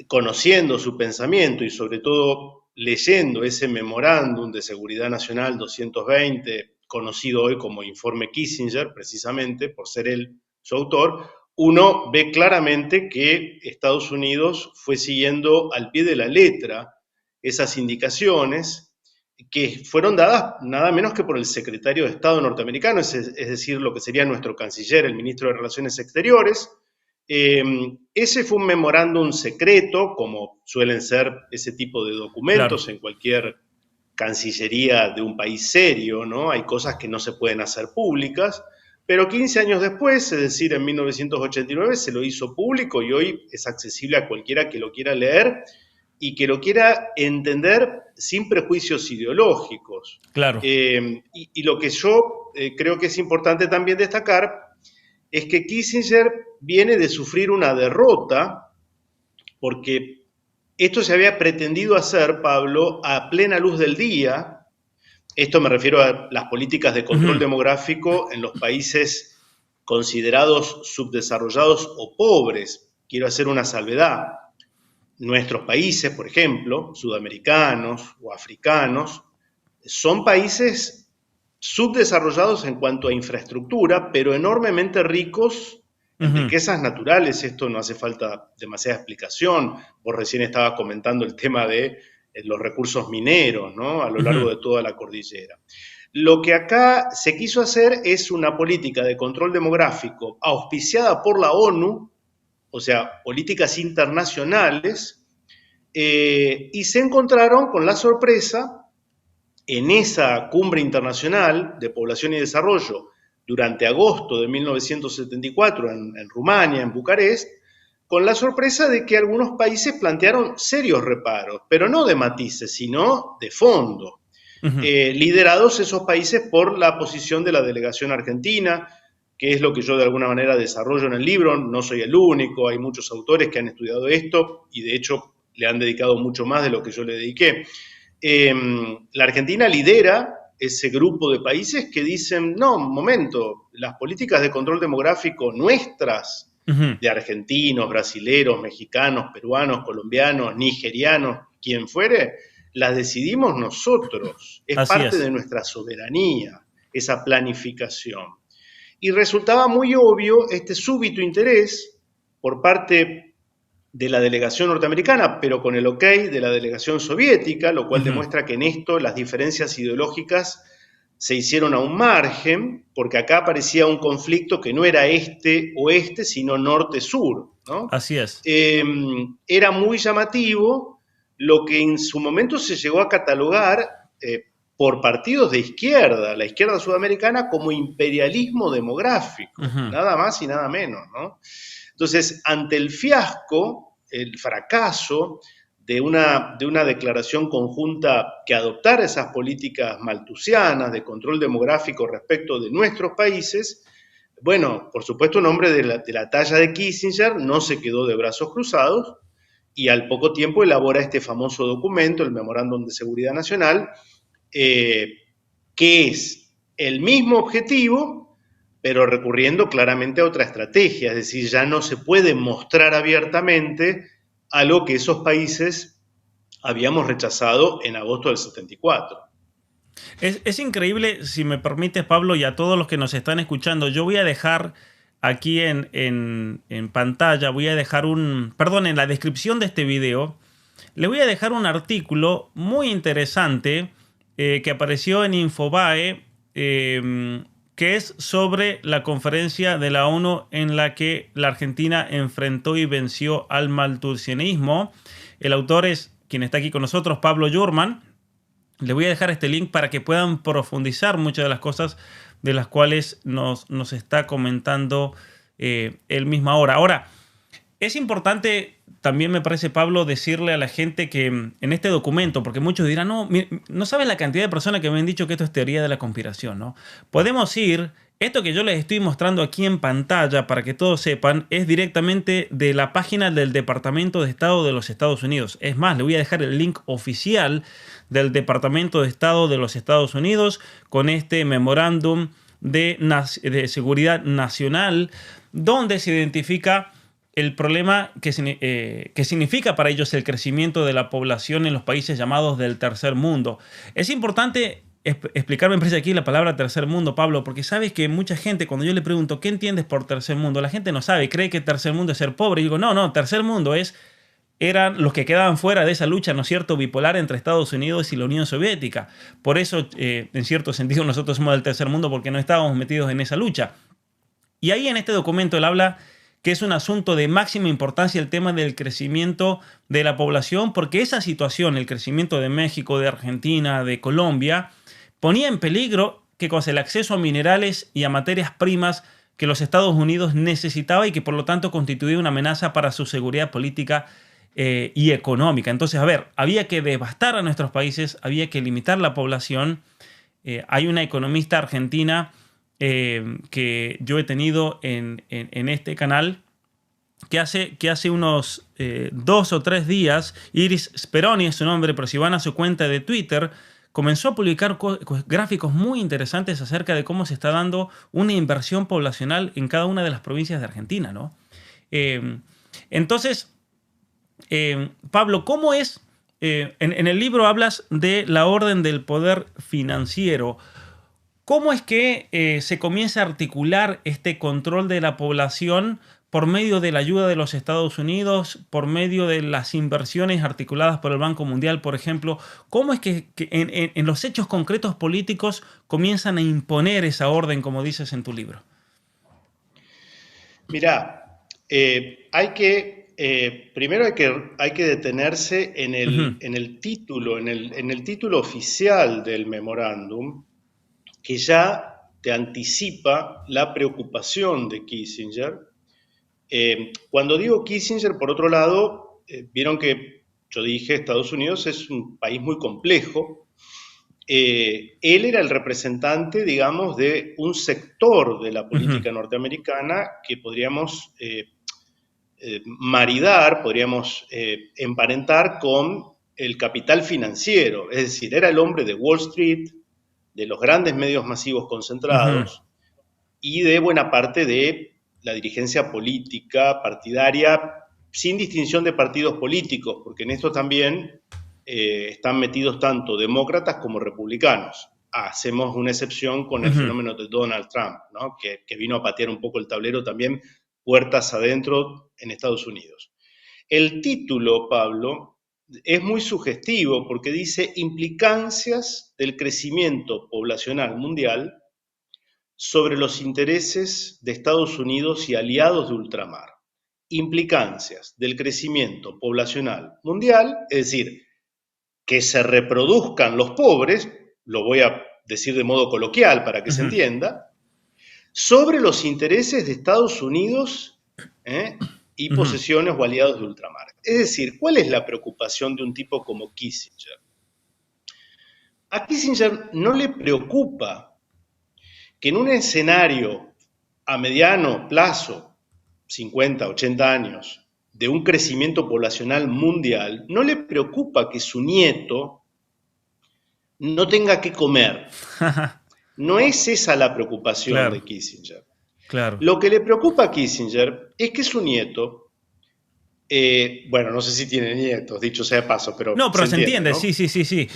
conociendo su pensamiento y sobre todo leyendo ese memorándum de Seguridad Nacional 220, conocido hoy como Informe Kissinger, precisamente por ser él su autor, uno ve claramente que Estados Unidos fue siguiendo al pie de la letra esas indicaciones que fueron dadas nada menos que por el secretario de Estado norteamericano, es decir, lo que sería nuestro canciller, el ministro de Relaciones Exteriores. Ese fue un memorándum secreto, como suelen ser ese tipo de documentos Claro. en cualquier cancillería de un país serio, ¿no? Hay cosas que no se pueden hacer públicas, pero 15 años después, es decir, en 1989, se lo hizo público y hoy es accesible a cualquiera que lo quiera leer y que lo quiera entender sin prejuicios ideológicos. Claro. Y lo que yo creo que es importante también destacar es que Kissinger viene de sufrir una derrota porque esto se había pretendido hacer, Pablo, a plena luz del día. Esto me refiero a las políticas de control demográfico en los países considerados subdesarrollados o pobres. Quiero hacer una salvedad. Nuestros países, por ejemplo, sudamericanos o africanos, son países subdesarrollados en cuanto a infraestructura, pero enormemente ricos en riquezas naturales. Esto no hace falta demasiada explicación. Vos recién estabas comentando el tema de los recursos mineros, ¿no? A lo largo de toda la cordillera. Lo que acá se quiso hacer es una política de control demográfico auspiciada por la ONU, o sea, políticas internacionales, y se encontraron con la sorpresa en esa cumbre internacional de población y desarrollo durante agosto de 1974 en Rumania, en Bucarest, con la sorpresa de que algunos países plantearon serios reparos, pero no de matices, sino de fondo. Liderados esos países por la posición de la delegación argentina, que es lo que yo de alguna manera desarrollo en el libro. No soy el único, hay muchos autores que han estudiado esto y de hecho le han dedicado mucho más de lo que yo le dediqué. La Argentina lidera ese grupo de países que dicen, no, un momento, las políticas de control demográfico nuestras, de argentinos, brasileros, mexicanos, peruanos, colombianos, nigerianos, quien fuere, las decidimos nosotros. Es parte de nuestra soberanía, esa planificación. Y resultaba muy obvio este súbito interés por parte de la delegación norteamericana, pero con el ok de la delegación soviética, lo cual demuestra que en esto las diferencias ideológicas se hicieron a un margen, porque acá aparecía un conflicto que no era este-oeste, sino norte-sur, ¿no? Así es. Era muy llamativo lo que en su momento se llegó a catalogar por partidos de izquierda, la izquierda sudamericana, como imperialismo demográfico, nada más y nada menos, ¿no? Entonces, ante el fiasco, el fracaso de una declaración conjunta que adoptara esas políticas malthusianas de control demográfico respecto de nuestros países, bueno, por supuesto un hombre de la talla de Kissinger no se quedó de brazos cruzados y al poco tiempo elabora este famoso documento, el Memorándum de Seguridad Nacional, que es el mismo objetivo, pero recurriendo claramente a otra estrategia, es decir, ya no se puede mostrar abiertamente algo que esos países habíamos rechazado en agosto del 74. Es increíble, si me permites, Pablo, y a todos los que nos están escuchando, yo voy a dejar aquí en pantalla, voy a dejar en la descripción de este video, le voy a dejar un artículo muy interesante que apareció en Infobae, que es sobre la conferencia de la ONU en la que la Argentina enfrentó y venció al malthusianismo. El autor es quien está aquí con nosotros, Pablo Jurman. Le voy a dejar este link para que puedan profundizar muchas de las cosas de las cuales nos está comentando él mismo ahora. Ahora, es importante también, me parece, Pablo, decirle a la gente que en este documento, porque muchos dirán, no sabes la cantidad de personas que me han dicho que esto es teoría de la conspiración, ¿no? Podemos ir, esto que yo les estoy mostrando aquí en pantalla para que todos sepan, es directamente de la página del Departamento de Estado de los Estados Unidos. Es más, le voy a dejar el link oficial del Departamento de Estado de los Estados Unidos con este memorándum de seguridad nacional, donde se identifica el problema que significa para ellos el crecimiento de la población en los países llamados del tercer mundo. Es importante explicarme, me parece aquí la palabra tercer mundo, Pablo, porque sabes que mucha gente, cuando yo le pregunto ¿qué entiendes por tercer mundo? La gente no sabe, cree que tercer mundo es ser pobre. Y digo, no, tercer mundo eran los que quedaban fuera de esa lucha, ¿no es cierto?, bipolar entre Estados Unidos y la Unión Soviética. Por eso, en cierto sentido, nosotros somos del tercer mundo, porque no estábamos metidos en esa lucha. Y ahí en este documento él habla que es un asunto de máxima importancia el tema del crecimiento de la población, porque esa situación, el crecimiento de México, de Argentina, de Colombia, ponía en peligro el acceso a minerales y a materias primas que los Estados Unidos necesitaba y que por lo tanto constituía una amenaza para su seguridad política y económica. Entonces, a ver, había que devastar a nuestros países, había que limitar la población. Hay una economista argentina que yo he tenido en este canal, que hace unos 2 o 3 días, Iris Speroni es su nombre, pero si van a su cuenta de Twitter, comenzó a publicar gráficos muy interesantes acerca de cómo se está dando una inversión poblacional en cada una de las provincias de Argentina, ¿no? Entonces, Pablo, ¿cómo es? En el libro hablas de la orden del poder financiero. ¿Cómo es que se comienza a articular este control de la población por medio de la ayuda de los Estados Unidos, por medio de las inversiones articuladas por el Banco Mundial, por ejemplo? ¿Cómo es que en los hechos concretos políticos comienzan a imponer esa orden, como dices en tu libro? Mirá, primero hay que detenerse en el título, en el título oficial del memorándum, que ya te anticipa la preocupación de Kissinger. Cuando digo Kissinger, por otro lado, vieron que yo dije Estados Unidos es un país muy complejo. Él era el representante, digamos, de un sector de la política norteamericana que podríamos maridar, podríamos emparentar con el capital financiero. Es decir, era el hombre de Wall Street, de los grandes medios masivos concentrados y de buena parte de la dirigencia política, partidaria, sin distinción de partidos políticos, porque en esto también están metidos tanto demócratas como republicanos. Hacemos una excepción con el fenómeno de Donald Trump, ¿no? que vino a patear un poco el tablero también, puertas adentro en Estados Unidos. El título, Pablo, es muy sugestivo porque dice implicancias del crecimiento poblacional mundial sobre los intereses de Estados Unidos y aliados de ultramar. Implicancias del crecimiento poblacional mundial, es decir, que se reproduzcan los pobres, lo voy a decir de modo coloquial para que se entienda, sobre los intereses de Estados Unidos y posesiones o aliados de ultramar. Es decir, ¿cuál es la preocupación de un tipo como Kissinger? A Kissinger no le preocupa que en un escenario a mediano plazo, 50, 80 años, de un crecimiento poblacional mundial, no le preocupa que su nieto no tenga que comer. No es esa la preocupación de Kissinger. Claro. Lo que le preocupa a Kissinger es que su nieto, bueno, no sé si tiene nietos, dicho sea de paso, pero no, pero se entiende, ¿no? Sí.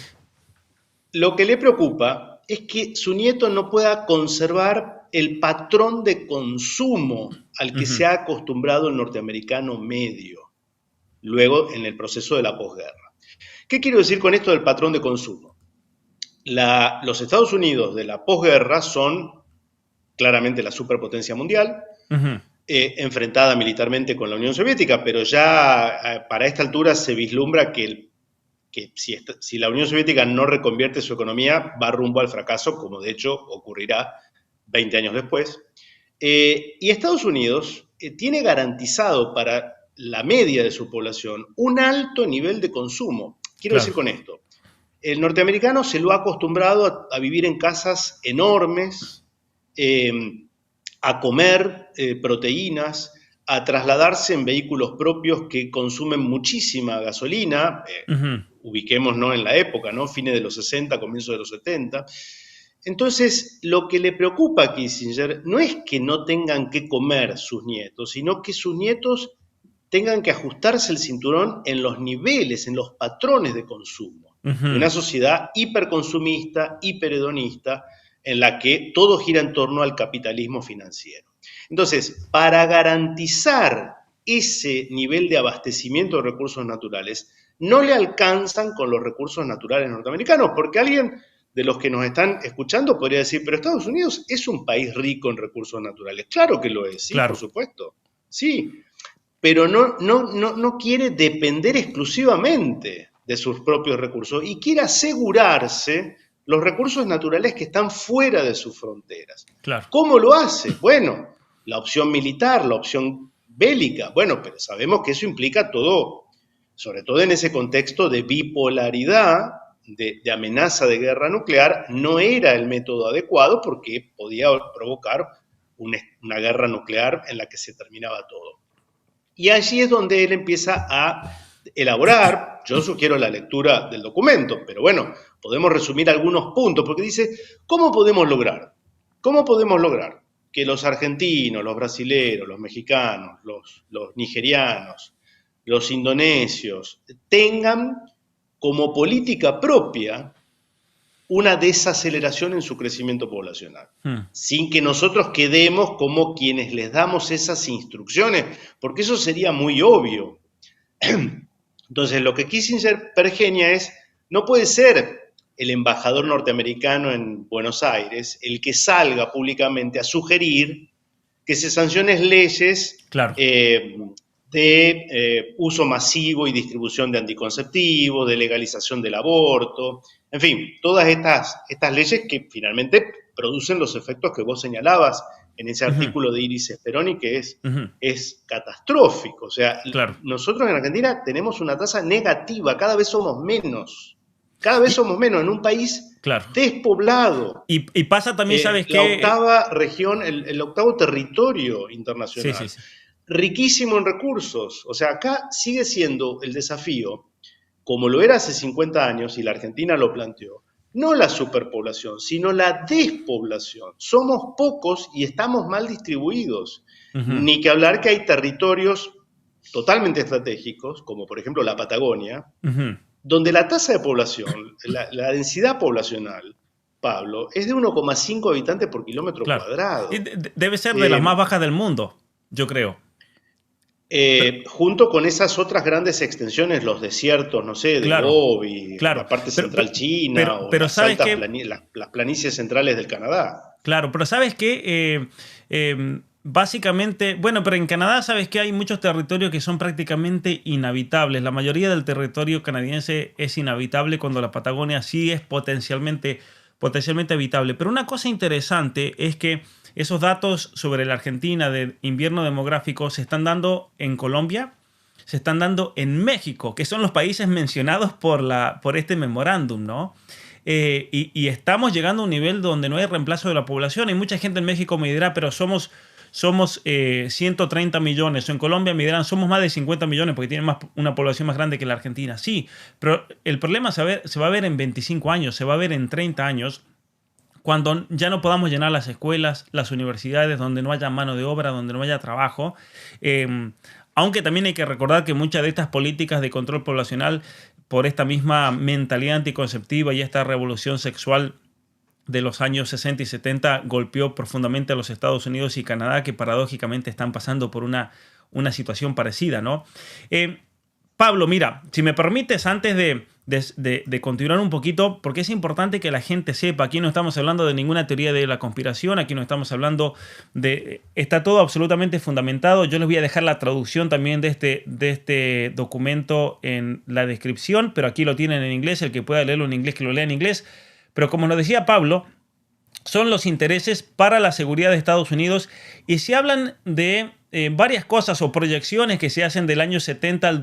Lo que le preocupa es que su nieto no pueda conservar el patrón de consumo al que se ha acostumbrado el norteamericano medio, luego en el proceso de la posguerra. ¿Qué quiero decir con esto del patrón de consumo? Los Estados Unidos de la posguerra son claramente la superpotencia mundial, enfrentada militarmente con la Unión Soviética, pero ya para esta altura se vislumbra que si la Unión Soviética no reconvierte su economía, va rumbo al fracaso, como de hecho ocurrirá 20 años después. Y Estados Unidos tiene garantizado para la media de su población un alto nivel de consumo. Quiero decir con esto, el norteamericano se lo ha acostumbrado a vivir en casas enormes, a comer proteínas, a trasladarse en vehículos propios que consumen muchísima gasolina, ubiquémonos en la época, ¿no? Fines de los 60, comienzos de los 70. Entonces, lo que le preocupa a Kissinger no es que no tengan que comer sus nietos, sino que sus nietos tengan que ajustarse el cinturón en los niveles, en los patrones de consumo de una sociedad hiperconsumista, hiperhedonista, en la que todo gira en torno al capitalismo financiero. Entonces, para garantizar ese nivel de abastecimiento de recursos naturales, no le alcanzan con los recursos naturales norteamericanos, porque alguien de los que nos están escuchando podría decir, pero Estados Unidos es un país rico en recursos naturales. Claro que lo es, sí, Claro. por supuesto. Sí, pero no quiere depender exclusivamente de sus propios recursos y quiere asegurarse los recursos naturales que están fuera de sus fronteras. Claro. ¿Cómo lo hace? Bueno, la opción militar, la opción bélica, bueno, pero sabemos que eso implica todo, sobre todo en ese contexto de bipolaridad, de amenaza de guerra nuclear, no era el método adecuado porque podía provocar una guerra nuclear en la que se terminaba todo. Y allí es donde él empieza a elaborar, yo sugiero la lectura del documento, pero bueno, podemos resumir algunos puntos, porque dice, ¿cómo podemos lograr que los argentinos, los brasileros, los mexicanos, los nigerianos, los indonesios, tengan como política propia una desaceleración en su crecimiento poblacional, sin que nosotros quedemos como quienes les damos esas instrucciones, porque eso sería muy obvio. Entonces, lo que Kissinger pergeña es, no puede ser el embajador norteamericano en Buenos Aires el que salga públicamente a sugerir que se sancionen leyes Claro. de uso masivo y distribución de anticonceptivos, de legalización del aborto, en fin, todas estas leyes que finalmente producen los efectos que vos señalabas en ese artículo de Iris Speroni, que es catastrófico. O sea, claro. Nosotros en Argentina tenemos una tasa negativa, cada vez somos menos en un país despoblado. Y pasa también, ¿sabes qué? La octava región, el octavo territorio internacional. Sí. Riquísimo en recursos. O sea, acá sigue siendo el desafío, como lo era hace 50 años, y la Argentina lo planteó, no la superpoblación, sino la despoblación. Somos pocos y estamos mal distribuidos. Ni que hablar que hay territorios totalmente estratégicos, como por ejemplo la Patagonia, donde la tasa de población, la densidad poblacional, Pablo, es de 1,5 habitantes por kilómetro cuadrado. Debe ser de las más bajas del mundo, yo creo. Junto con esas otras grandes extensiones, los desiertos, no sé, de Gobi, la parte central china, o las planicies centrales del Canadá. Claro, pero ¿sabes qué? Básicamente, bueno, pero en Canadá sabes que hay muchos territorios que son prácticamente inhabitables. La mayoría del territorio canadiense es inhabitable, cuando la Patagonia sí es potencialmente habitable. Pero una cosa interesante es que esos datos sobre la Argentina de invierno demográfico se están dando en Colombia, se están dando en México, que son los países mencionados por este memorándum, ¿no? Y estamos llegando a un nivel donde no hay reemplazo de la población. Y mucha gente en México me dirá, pero somos 130 millones. O en Colombia me dirán, somos más de 50 millones porque tienen una población más grande que la Argentina. Sí, pero el problema se va a ver en 25 años, se va a ver en 30 años, cuando ya no podamos llenar las escuelas, las universidades, donde no haya mano de obra, donde no haya trabajo. Aunque también hay que recordar que muchas de estas políticas de control poblacional, por esta misma mentalidad anticonceptiva y esta revolución sexual de los años 60 y 70, golpeó profundamente a los Estados Unidos y Canadá, que paradójicamente están pasando por una situación parecida, ¿no? Pablo, mira, si me permites, antes de continuar un poquito, porque es importante que la gente sepa, aquí no estamos hablando de ninguna teoría de la conspiración, aquí no estamos hablando de... Está todo absolutamente fundamentado. Yo les voy a dejar la traducción también de este documento en la descripción, pero aquí lo tienen en inglés. El que pueda leerlo en inglés, que lo lea en inglés. Pero como nos decía Pablo, son los intereses para la seguridad de Estados Unidos, y se hablan de varias cosas o proyecciones que se hacen del año 70 al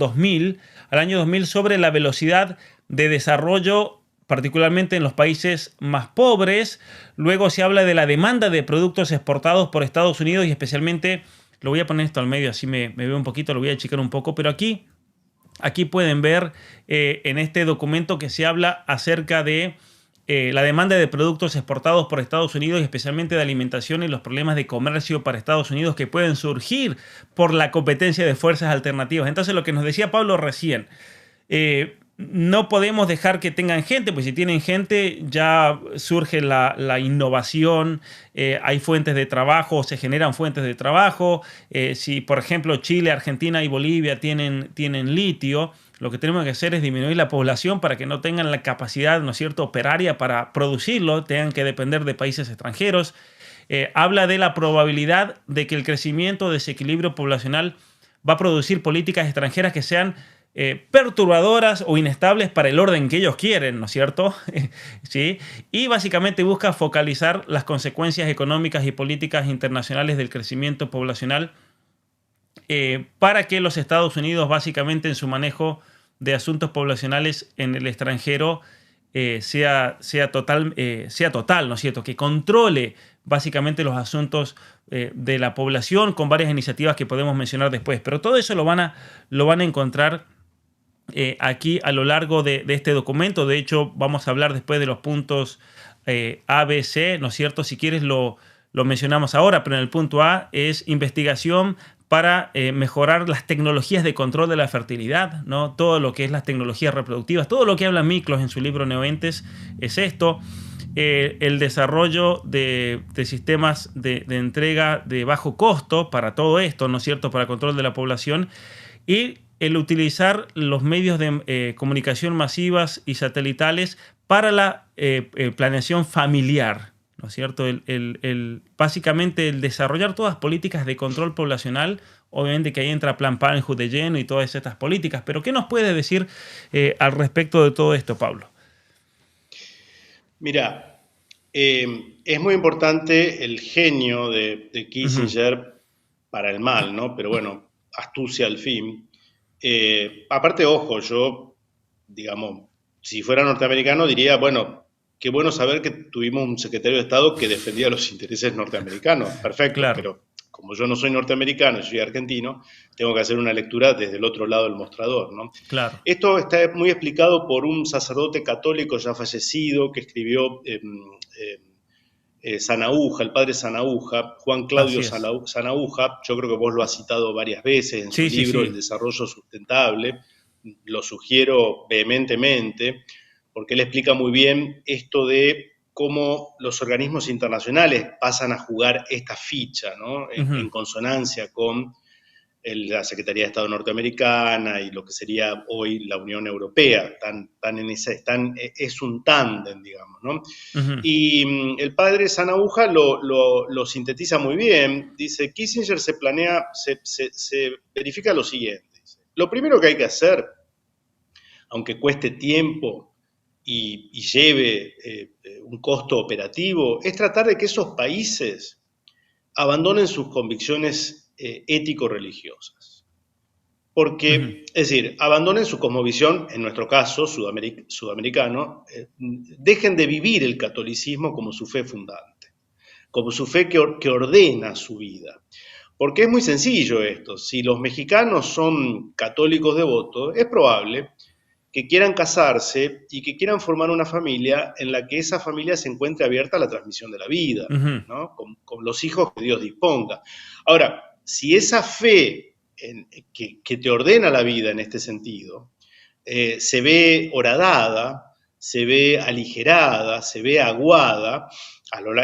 año 2000 sobre la velocidad de desarrollo, particularmente en los países más pobres. Luego se habla de la demanda de productos exportados por Estados Unidos, y especialmente, lo voy a poner esto al medio, así me veo un poquito, lo voy a achicar un poco, pero aquí pueden ver en este documento que se habla acerca de la demanda de productos exportados por Estados Unidos, y especialmente de alimentación, y los problemas de comercio para Estados Unidos que pueden surgir por la competencia de fuerzas alternativas. Entonces, lo que nos decía Pablo recién, no podemos dejar que tengan gente, pues si tienen gente ya surge la innovación, hay fuentes de trabajo, se generan fuentes de trabajo. Si, por ejemplo, Chile, Argentina y Bolivia tienen litio, lo que tenemos que hacer es disminuir la población para que no tengan la capacidad, ¿no es cierto?, operaria para producirlo, tengan que depender de países extranjeros. Habla de la probabilidad de que el crecimiento, desequilibrio poblacional va a producir políticas extranjeras que sean perturbadoras o inestables para el orden que ellos quieren, ¿no es cierto? ¿Sí? Y básicamente busca focalizar las consecuencias económicas y políticas internacionales del crecimiento poblacional, para que los Estados Unidos, básicamente en su manejo de asuntos poblacionales en el extranjero, sea total, ¿no es cierto? Que controle básicamente los asuntos de la población, con varias iniciativas que podemos mencionar después. Pero todo eso lo van a encontrar aquí a lo largo de este documento. De hecho, vamos a hablar después de los puntos A, B, C, ¿no es cierto? Si quieres lo mencionamos ahora, pero en el punto A es investigación para mejorar las tecnologías de control de la fertilidad, ¿no? Todo lo que es las tecnologías reproductivas, todo lo que habla Miklos en su libro Neoentes es esto. El desarrollo de sistemas de entrega de bajo costo para todo esto, ¿no es cierto?, para control de la población, y el utilizar los medios de comunicación masivas y satelitales para la planeación familiar, ¿no es cierto? Básicamente el desarrollar todas políticas de control poblacional. Obviamente que ahí entra Plan Parenthood de lleno y todas estas políticas, pero ¿qué nos puede decir al respecto de todo esto, Pablo? Mira, es muy importante el genio de Kissinger para el mal, ¿no? Pero bueno, astucia al fin. Aparte, ojo, yo, digamos, si fuera norteamericano diría, bueno, qué bueno saber que tuvimos un secretario de Estado que defendía los intereses norteamericanos. Perfecto, Claro. pero como yo no soy norteamericano, soy argentino, tengo que hacer una lectura desde el otro lado del mostrador, ¿no? Claro. Esto está muy explicado por un sacerdote católico ya fallecido que escribió Sanaúja, el padre Sanaúja, Juan Claudio Sanaúja. Yo creo que vos lo has citado varias veces en su libro El desarrollo sustentable. Lo sugiero vehementemente porque él explica muy bien esto de cómo los organismos internacionales pasan a jugar esta ficha, ¿no? En consonancia con la Secretaría de Estado norteamericana y lo que sería hoy la Unión Europea. Es un tándem, digamos, ¿no? Y el padre Sanaúja lo sintetiza muy bien. Dice, Kissinger se verifica lo siguiente. Lo primero que hay que hacer, aunque cueste tiempo y lleve un costo operativo, es tratar de que esos países abandonen sus convicciones ético-religiosas. Porque, es decir, abandonen su cosmovisión, en nuestro caso, sudamericano, dejen de vivir el catolicismo como su fe fundante, como su fe que ordena su vida. Porque es muy sencillo esto, si los mexicanos son católicos devotos, es probable que quieran casarse y que quieran formar una familia en la que esa familia se encuentre abierta a la transmisión de la vida, ¿no? Con los hijos que Dios disponga. Ahora, si esa fe que te ordena la vida en este sentido se ve horadada, se ve aligerada, se ve aguada,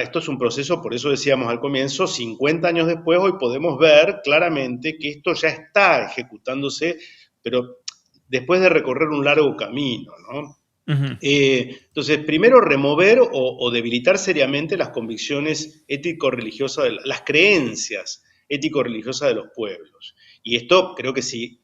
esto es un proceso, por eso decíamos al comienzo, 50 años después, hoy podemos ver claramente que esto ya está ejecutándose, pero después de recorrer un largo camino, ¿no? Entonces, primero remover o debilitar seriamente las convicciones ético-religiosas, las creencias ético-religiosas de los pueblos. Y esto creo que si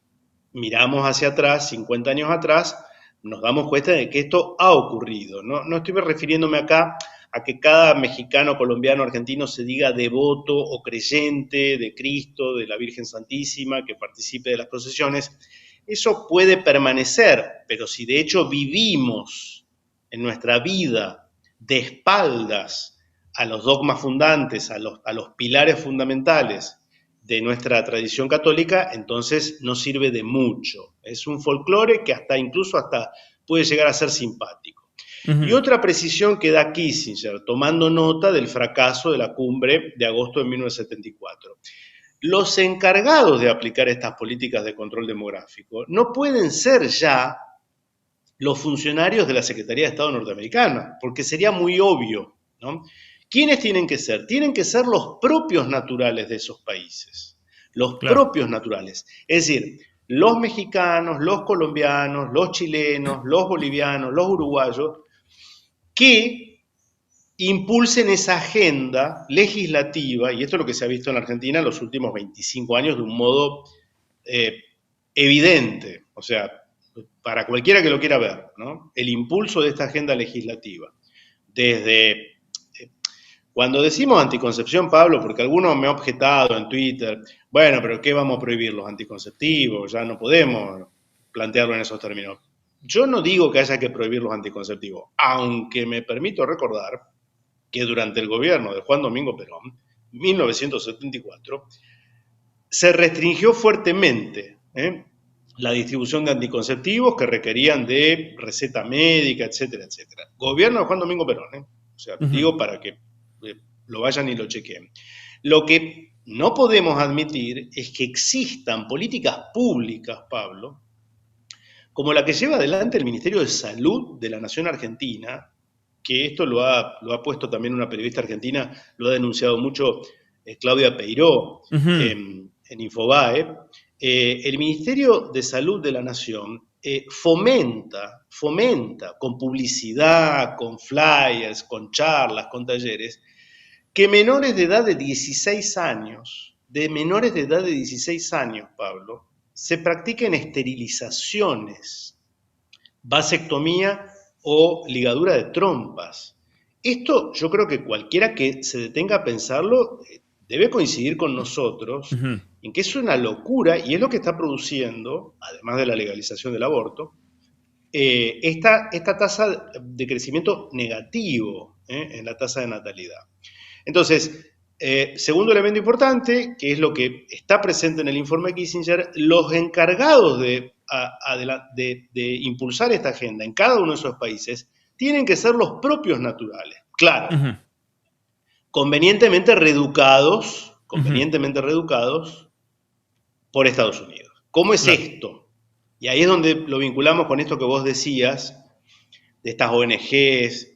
miramos hacia atrás, 50 años atrás, nos damos cuenta de que esto ha ocurrido. No estoy refiriéndome acá a que cada mexicano, colombiano, argentino se diga devoto o creyente de Cristo, de la Virgen Santísima, que participe de las procesiones. Eso puede permanecer, pero si de hecho vivimos en nuestra vida de espaldas a los dogmas fundantes, a los pilares fundamentales de nuestra tradición católica, entonces no sirve de mucho. Es un folclore que incluso puede llegar a ser simpático. Y Ujú. otra precisión que da Kissinger, tomando nota del fracaso de la cumbre de agosto de 1974. Los encargados de aplicar estas políticas de control demográfico no pueden ser ya los funcionarios de la Secretaría de Estado norteamericana, porque sería muy obvio, ¿no? ¿Quiénes tienen que ser? Tienen que ser los propios naturales de esos países, los Claro. propios naturales. Es decir, los mexicanos, los colombianos, los chilenos, los bolivianos, los uruguayos, que impulsen esa agenda legislativa, y esto es lo que se ha visto en la Argentina en los últimos 25 años de un modo eh, evidente, o sea, para cualquiera que lo quiera ver, ¿no? El impulso de esta agenda legislativa. Desde, cuando decimos anticoncepción, Pablo, porque algunos me han objetado en Twitter, bueno, pero ¿qué vamos a prohibir los anticonceptivos? Ya no podemos plantearlo en esos términos. Yo no digo que haya que prohibir los anticonceptivos, aunque me permito recordar que durante el gobierno de Juan Domingo Perón, 1974, se restringió fuertemente la distribución de anticonceptivos que requerían de receta médica, etcétera, etcétera. Gobierno de Juan Domingo Perón, o sea, Ujú. digo para que lo vayan y lo chequeen. Lo que no podemos admitir es que existan políticas públicas, Pablo, como la que lleva adelante el Ministerio de Salud de la Nación Argentina, que esto lo ha puesto también una periodista argentina, lo ha denunciado mucho Claudia Peiró Ujú. en Infobae. El Ministerio de Salud de la Nación fomenta con publicidad, con flyers, con charlas, con talleres, que menores de edad de 16 años, Pablo, se practiquen esterilizaciones, vasectomía o ligadura de trompas. Esto yo creo que cualquiera que se detenga a pensarlo debe coincidir con nosotros Ujú. en que es una locura y es lo que está produciendo, además de la legalización del aborto, esta tasa de crecimiento negativo en la tasa de natalidad. Entonces, segundo elemento importante, que es lo que está presente en el informe Kissinger, los encargados de impulsar esta agenda en cada uno de esos países tienen que ser los propios naturales. Claro, Ujú. Ujú. convenientemente reeducados por Estados Unidos. ¿Cómo es Claro. esto? Y ahí es donde lo vinculamos con esto que vos decías, de estas ONGs.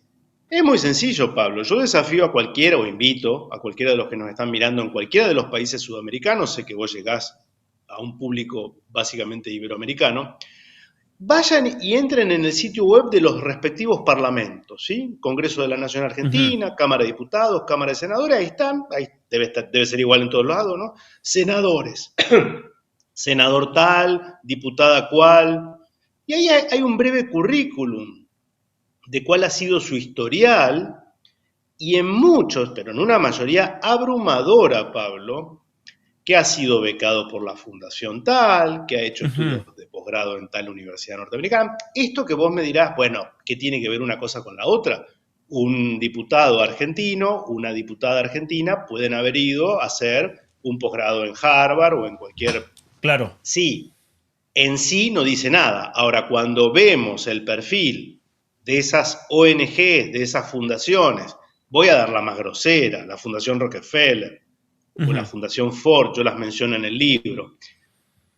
Es muy sencillo, Pablo. Yo desafío a cualquiera o invito a cualquiera de los que nos están mirando en cualquiera de los países sudamericanos, sé que vos llegás a un público básicamente iberoamericano, vayan y entren en el sitio web de los respectivos parlamentos, ¿sí? Congreso de la Nación Ujú. Argentina, Cámara de Diputados, Cámara de Senadores, ahí están, ahí debe ser igual en todos lados, ¿no? Senadores, senador tal, diputada cual, y ahí hay un breve currículum de cuál ha sido su historial, y en muchos, pero en una mayoría abrumadora, Pablo, que ha sido becado por la fundación tal, que ha hecho Ujú. estudios de posgrado en tal universidad norteamericana. Esto que vos me dirás, bueno, ¿qué tiene que ver una cosa con la otra? Un diputado argentino, una diputada argentina pueden haber ido a hacer un posgrado en Harvard o en cualquier... Claro. Sí, en sí no dice nada. Ahora, cuando vemos el perfil de esas ONGs, de esas fundaciones, voy a dar la más grosera, la Fundación Rockefeller o la Ujú. Fundación Ford, yo las menciono en el libro,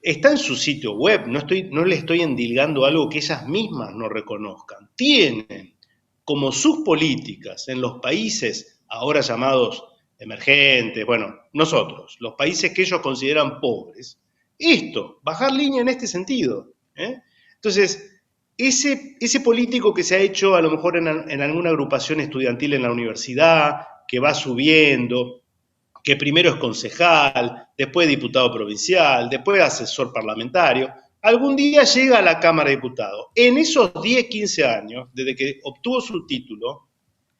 está en su sitio web, no le estoy endilgando algo que ellas mismas no reconozcan. Tienen como sus políticas en los países ahora llamados emergentes, bueno, nosotros, los países que ellos consideran pobres, esto, bajar línea en este sentido. Entonces, ese político que se ha hecho a lo mejor en alguna agrupación estudiantil en la universidad, que va subiendo, que primero es concejal, después diputado provincial, después asesor parlamentario, algún día llega a la Cámara de Diputados. En esos 10, 15 años, desde que obtuvo su título,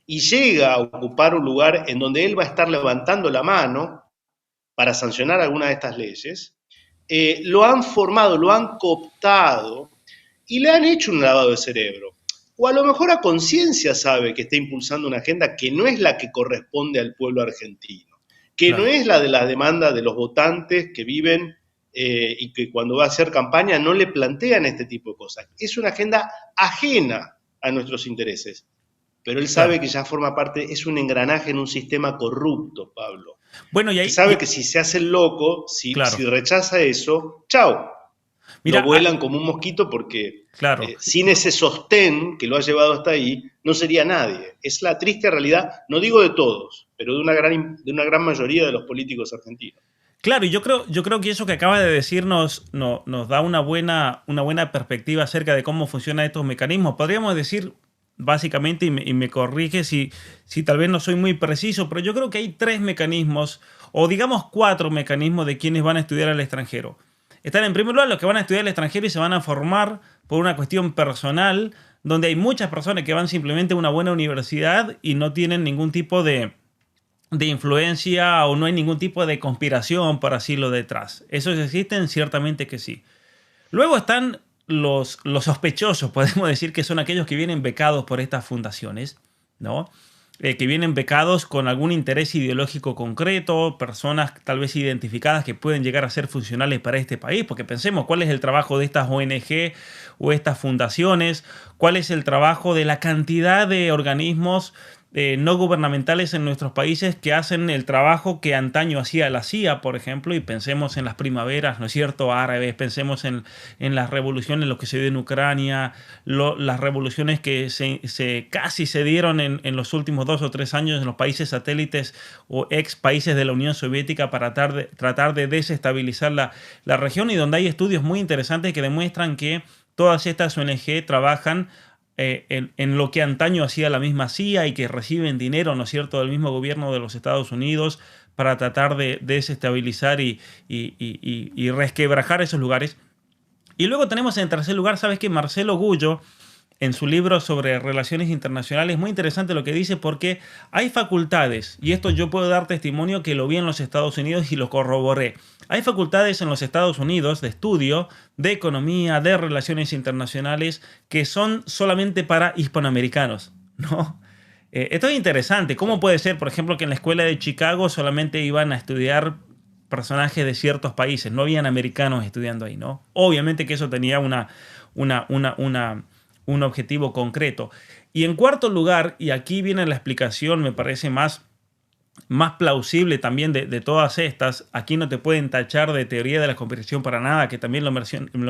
y llega a ocupar un lugar en donde él va a estar levantando la mano para sancionar alguna de estas leyes, lo han formado, lo han cooptado y le han hecho un lavado de cerebro. O a lo mejor a conciencia sabe que está impulsando una agenda que no es la que corresponde al pueblo argentino, que no Claro. es la de las demandas de los votantes que viven y que cuando va a hacer campaña no le plantean este tipo de cosas. Es una agenda ajena a nuestros intereses. Pero él Claro. sabe que ya forma parte, es un engranaje en un sistema corrupto, Pablo. Bueno, Que sabe que si se hace el loco, claro. si rechaza eso, chao. Lo Mira, vuelan como un mosquito porque claro. sin ese sostén que lo ha llevado hasta ahí, no sería nadie. Es la triste realidad, no digo de todos, pero de una gran mayoría de los políticos argentinos. Claro, y yo creo que eso que acaba de decirnos nos da una buena perspectiva acerca de cómo funcionan estos mecanismos. Podríamos decir, básicamente, y me corrige si tal vez no soy muy preciso, pero yo creo que hay tres mecanismos, o digamos cuatro mecanismos de quienes van a estudiar al extranjero. Están en primer lugar los que van a estudiar al extranjero y se van a formar por una cuestión personal, donde hay muchas personas que van simplemente a una buena universidad y no tienen ningún tipo de influencia o no hay ningún tipo de conspiración, por así lo detrás. ¿Esos existen? Ciertamente que sí. Luego están los sospechosos, podemos decir que son aquellos que vienen becados por estas fundaciones, ¿no? Que vienen becados con algún interés ideológico concreto, personas tal vez identificadas que pueden llegar a ser funcionales para este país, porque pensemos cuál es el trabajo de estas ONG o estas fundaciones, cuál es el trabajo de la cantidad de organismos no gubernamentales en nuestros países que hacen el trabajo que antaño hacía la CIA, por ejemplo, y pensemos en las primaveras, ¿no es cierto?, árabes, pensemos en las revoluciones, lo que se dio en Ucrania, las revoluciones que casi se dieron en los últimos 2 o 3 años en los países satélites o ex países de la Unión Soviética para tratar de desestabilizar la región, y donde hay estudios muy interesantes que demuestran que todas estas ONG trabajan en lo que antaño hacía la misma CIA y que reciben dinero, ¿no es cierto?, del mismo gobierno de los Estados Unidos para tratar de desestabilizar y resquebrajar esos lugares. Y luego tenemos en tercer lugar, ¿sabes qué? Marcelo Gullo, en su libro sobre relaciones internacionales, muy interesante lo que dice, porque hay facultades, y esto yo puedo dar testimonio que lo vi en los Estados Unidos y lo corroboré. Hay facultades en los Estados Unidos de estudio, de economía, de relaciones internacionales, que son solamente para hispanoamericanos, ¿no? Esto es interesante. ¿Cómo puede ser, por ejemplo, que en la escuela de Chicago solamente iban a estudiar personajes de ciertos países? No habían americanos estudiando ahí, ¿no? Obviamente que eso tenía un objetivo concreto. Y en cuarto lugar, y aquí viene la explicación, me parece más plausible también de todas estas, aquí no te pueden tachar de teoría de la conspiración para nada, que también lo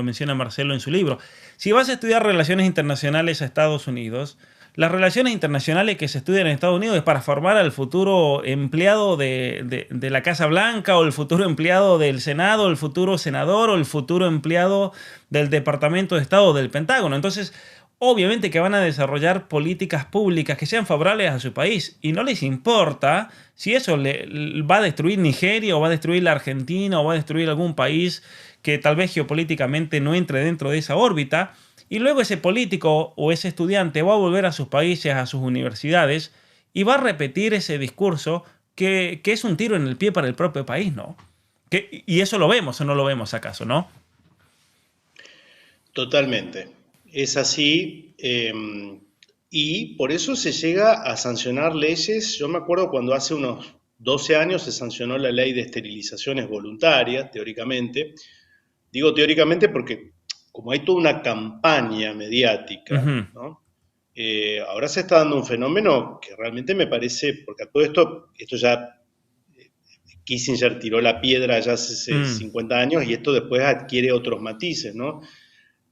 menciona Marcelo en su libro. Si vas a estudiar relaciones internacionales a Estados Unidos, las relaciones internacionales que se estudian en Estados Unidos es para formar al futuro empleado de la Casa Blanca, o el futuro empleado del Senado, el futuro senador, o el futuro empleado del Departamento de Estado del Pentágono. Entonces, obviamente que van a desarrollar políticas públicas que sean favorables a su país, y no les importa si eso va a destruir Nigeria, o va a destruir la Argentina, o va a destruir algún país que tal vez geopolíticamente no entre dentro de esa órbita. Y luego ese político o ese estudiante va a volver a sus países, a sus universidades, y va a repetir ese discurso que es un tiro en el pie para el propio país, ¿no? Y eso lo vemos, o no lo vemos acaso, ¿no? Totalmente. Es así. Y por eso se llega a sancionar leyes. Yo me acuerdo cuando hace unos 12 años se sancionó la ley de esterilizaciones voluntarias, teóricamente. Digo teóricamente porque como hay toda una campaña mediática, Ujú. ¿no? Ahora se está dando un fenómeno que realmente me parece, porque a todo esto ya Kissinger tiró la piedra ya hace Mm. 50 años y esto después adquiere otros matices, ¿no?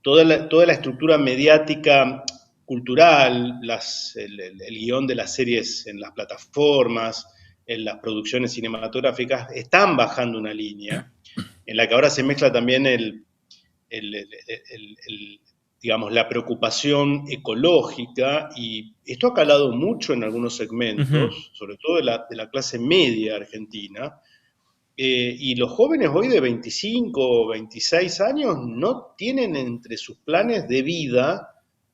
Toda la estructura mediática, cultural, el guión de las series en las plataformas, en las producciones cinematográficas, están bajando una línea en la que ahora se mezcla también digamos, la preocupación ecológica, y esto ha calado mucho en algunos Ujú. segmentos, sobre todo de la clase media argentina, y los jóvenes hoy de 25 o 26 años no tienen entre sus planes de vida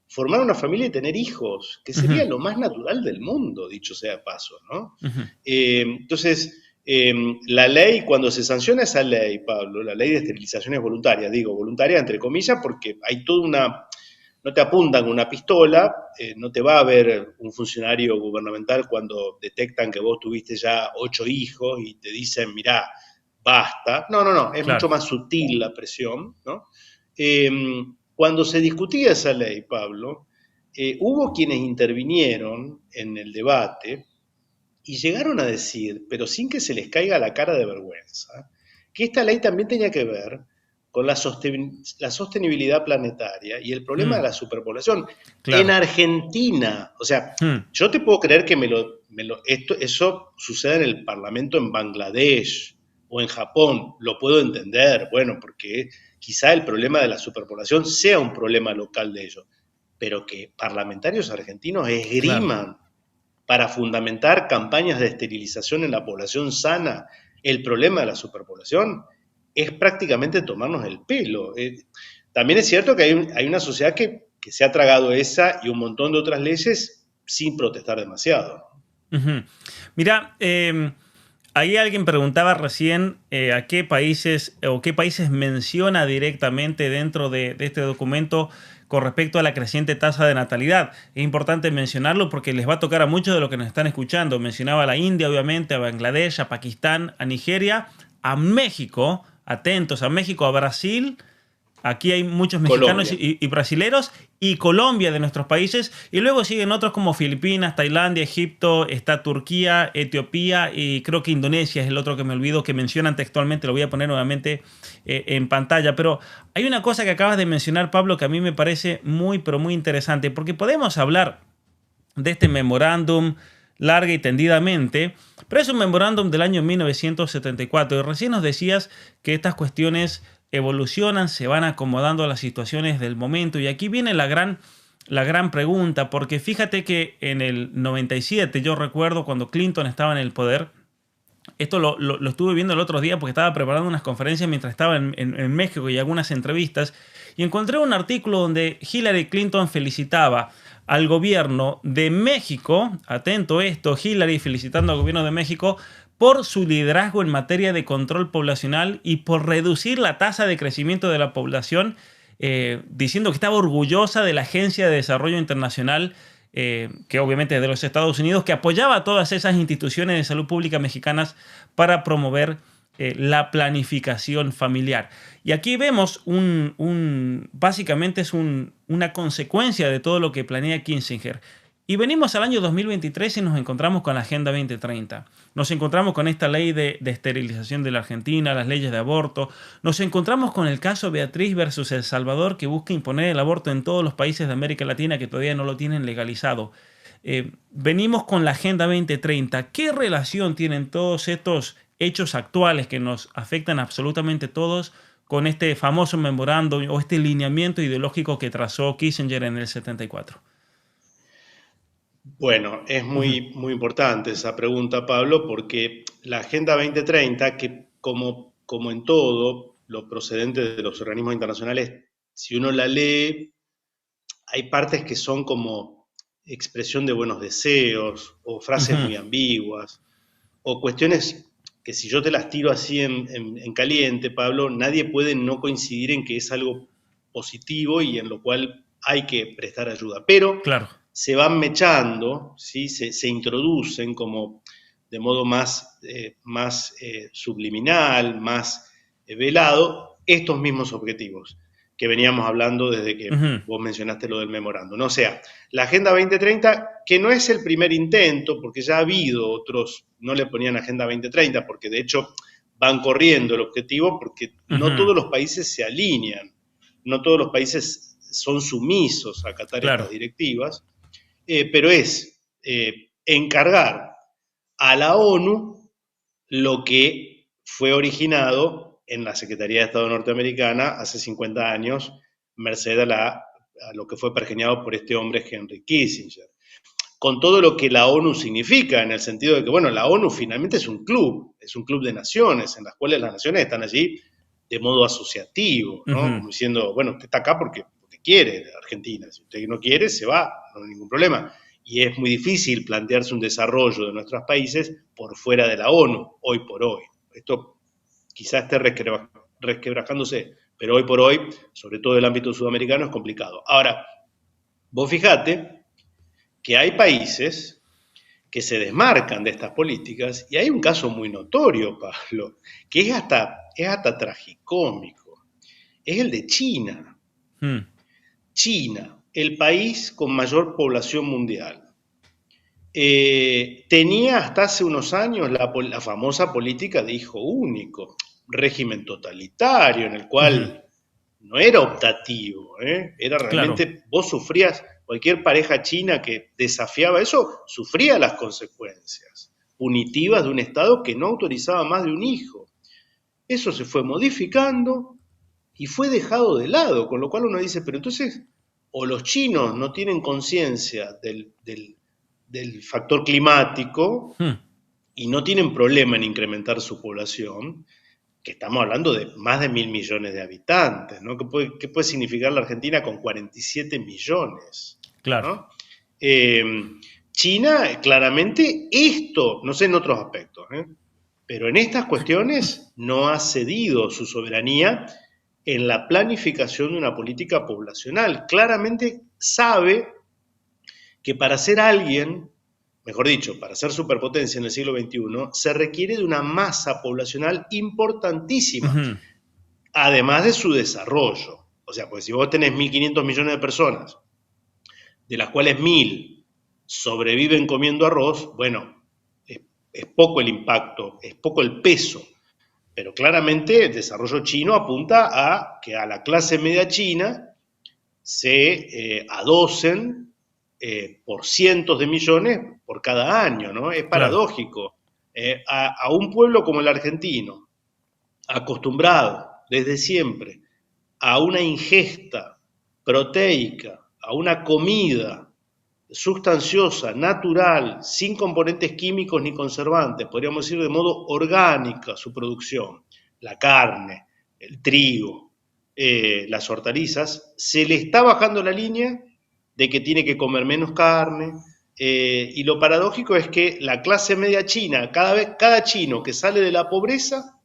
formar una familia y tener hijos, que Ujú. sería lo más natural del mundo, dicho sea de paso, ¿no? Ujú. Entonces, la ley, cuando se sanciona esa ley, Pablo, la ley de esterilizaciones voluntarias, digo voluntarias entre comillas, porque hay toda no te apuntan con una pistola, no te va a ver un funcionario gubernamental cuando detectan que vos tuviste ya 8 hijos y te dicen, mirá, basta. No, no, no, es Claro. mucho más sutil la presión, ¿no? Eh, Cuando se discutía esa ley, Pablo, hubo quienes intervinieron en el debate y llegaron a decir, pero sin que se les caiga la cara de vergüenza, que esta ley también tenía que ver con la sostenibilidad planetaria y el problema de Mm, la superpoblación. En claro. Argentina, o sea, Mm, yo te puedo creer que eso suceda en el Parlamento en Bangladesh o en Japón, lo puedo entender, bueno, porque quizá el problema de la superpoblación sea un problema local de ellos, pero que parlamentarios argentinos claro. esgriman para fundamentar campañas de esterilización en la población sana el problema de la superpoblación, es prácticamente tomarnos el pelo. También es cierto que hay una sociedad que se ha tragado esa y un montón de otras leyes sin protestar demasiado. Ujú. Mira, ahí alguien preguntaba recién a qué países o qué países menciona directamente dentro de este documento con respecto a la creciente tasa de natalidad. Es importante mencionarlo porque les va a tocar a muchos de los que nos están escuchando. Mencionaba a la India, obviamente, a Bangladesh, a Pakistán, a Nigeria, a México, atentos, a México, a Brasil. Aquí hay muchos mexicanos Colombia. y brasileros y Colombia de nuestros países. Y luego siguen otros como Filipinas, Tailandia, Egipto, está Turquía, Etiopía y creo que Indonesia es el otro que me olvido que mencionan textualmente. Lo voy a poner nuevamente en pantalla. Pero hay una cosa que acabas de mencionar, Pablo, que a mí me parece muy, pero muy interesante. Porque podemos hablar de este memorándum larga y tendidamente, pero es un memorándum del año 1974 y recién nos decías que estas cuestiones evolucionan, se van acomodando a las situaciones del momento y aquí viene la gran pregunta, porque fíjate que en el 97, yo recuerdo cuando Clinton estaba en el poder, esto lo estuve viendo el otro día porque estaba preparando unas conferencias mientras estaba en México y algunas entrevistas. Y encontré un artículo donde Hillary Clinton felicitaba al gobierno de México, atento a esto, Hillary felicitando al gobierno de México por su liderazgo en materia de control poblacional y por reducir la tasa de crecimiento de la población, diciendo que estaba orgullosa de la Agencia de Desarrollo Internacional que obviamente es de los Estados Unidos, que apoyaba a todas esas instituciones de salud pública mexicanas para promover la planificación familiar. Y aquí vemos básicamente es una consecuencia de todo lo que planea Kissinger. Y venimos al año 2023 y nos encontramos con la Agenda 2030. Nos encontramos con esta ley de esterilización de la Argentina, las leyes de aborto. Nos encontramos con el caso Beatriz versus El Salvador, que busca imponer el aborto en todos los países de América Latina que todavía no lo tienen legalizado. Venimos con la Agenda 2030. ¿Qué relación tienen todos estos hechos actuales que nos afectan absolutamente todos con este famoso memorando o este lineamiento ideológico que trazó Kissinger en el 74? Bueno, es Ujú, muy importante esa pregunta, Pablo, porque la Agenda 2030, que como en todo, lo procedente de los organismos internacionales, si uno la lee, hay partes que son como expresión de buenos deseos o frases ujú, muy ambiguas o cuestiones que si yo te las tiro así en caliente, Pablo, nadie puede no coincidir en que es algo positivo y en lo cual hay que prestar ayuda. Pero claro. se van mechando, ¿sí? Se introducen como de modo más subliminal, más velado, estos mismos objetivos que veníamos hablando desde que Ujú, vos mencionaste lo del memorando. ¿No? O sea, la Agenda 2030, que no es el primer intento, porque ya ha habido otros, no le ponían Agenda 2030, porque de hecho van corriendo el objetivo, porque no ujú, todos los países se alinean, no todos los países son sumisos a acatar estas claro. directivas, pero es encargar a la ONU lo que fue originado en la Secretaría de Estado norteamericana hace 50 años, merced a lo que fue pergeñado por este hombre Henry Kissinger. Con todo lo que la ONU significa, en el sentido de que, bueno, la ONU finalmente es un club de naciones, en las cuales las naciones están allí de modo asociativo, ¿no? Ujú, Como diciendo, bueno, usted está acá porque quiere Argentina, si usted no quiere, se va, no hay ningún problema. Y es muy difícil plantearse un desarrollo de nuestros países por fuera de la ONU, hoy por hoy. Esto quizás esté resquebrajándose, pero hoy por hoy, sobre todo el ámbito sudamericano, es complicado. Ahora, vos fijate que hay países que se desmarcan de estas políticas y hay un caso muy notorio, Pablo, que es hasta tragicómico. Es el de China. ujú, China. el país con mayor población mundial. Tenía hasta hace unos años la famosa política de hijo único, régimen totalitario en el Ujú. cual no era optativo, era Claro, realmente, vos sufrías, cualquier pareja china que desafiaba eso, sufría las consecuencias punitivas de un Estado que no autorizaba más de un hijo. Eso se fue modificando y fue dejado de lado, con lo cual uno dice, pero entonces, o los chinos no tienen conciencia del factor climático mm, y no tienen problema en incrementar su población, que estamos hablando de más de 1.000 millones de habitantes, ¿no? Qué puede significar la Argentina con 47 millones? claro. ¿No? Eh, China, claramente, esto, no sé en otros aspectos, pero en estas cuestiones no ha cedido su soberanía en la planificación de una política poblacional. Claramente sabe que para ser alguien, mejor dicho, para ser superpotencia en el siglo XXI, se requiere de una masa poblacional importantísima, Ujú. además de su desarrollo. O sea, pues si vos tenés 1.500 millones de personas, de las cuales 1.000 sobreviven comiendo arroz, bueno, es poco el impacto, es poco el peso. Pero claramente el desarrollo chino apunta a que a la clase media china se adosen por cientos de millones por cada año, ¿no? Es Claro, paradójico. A un pueblo como el argentino, acostumbrado desde siempre a una ingesta proteica, a una comida sustanciosa, natural, sin componentes químicos ni conservantes, podríamos decir de modo orgánica su producción, la carne, el trigo, las hortalizas, se le está bajando la línea de que tiene que comer menos carne, y lo paradójico es que la clase media china, cada chino que sale de la pobreza,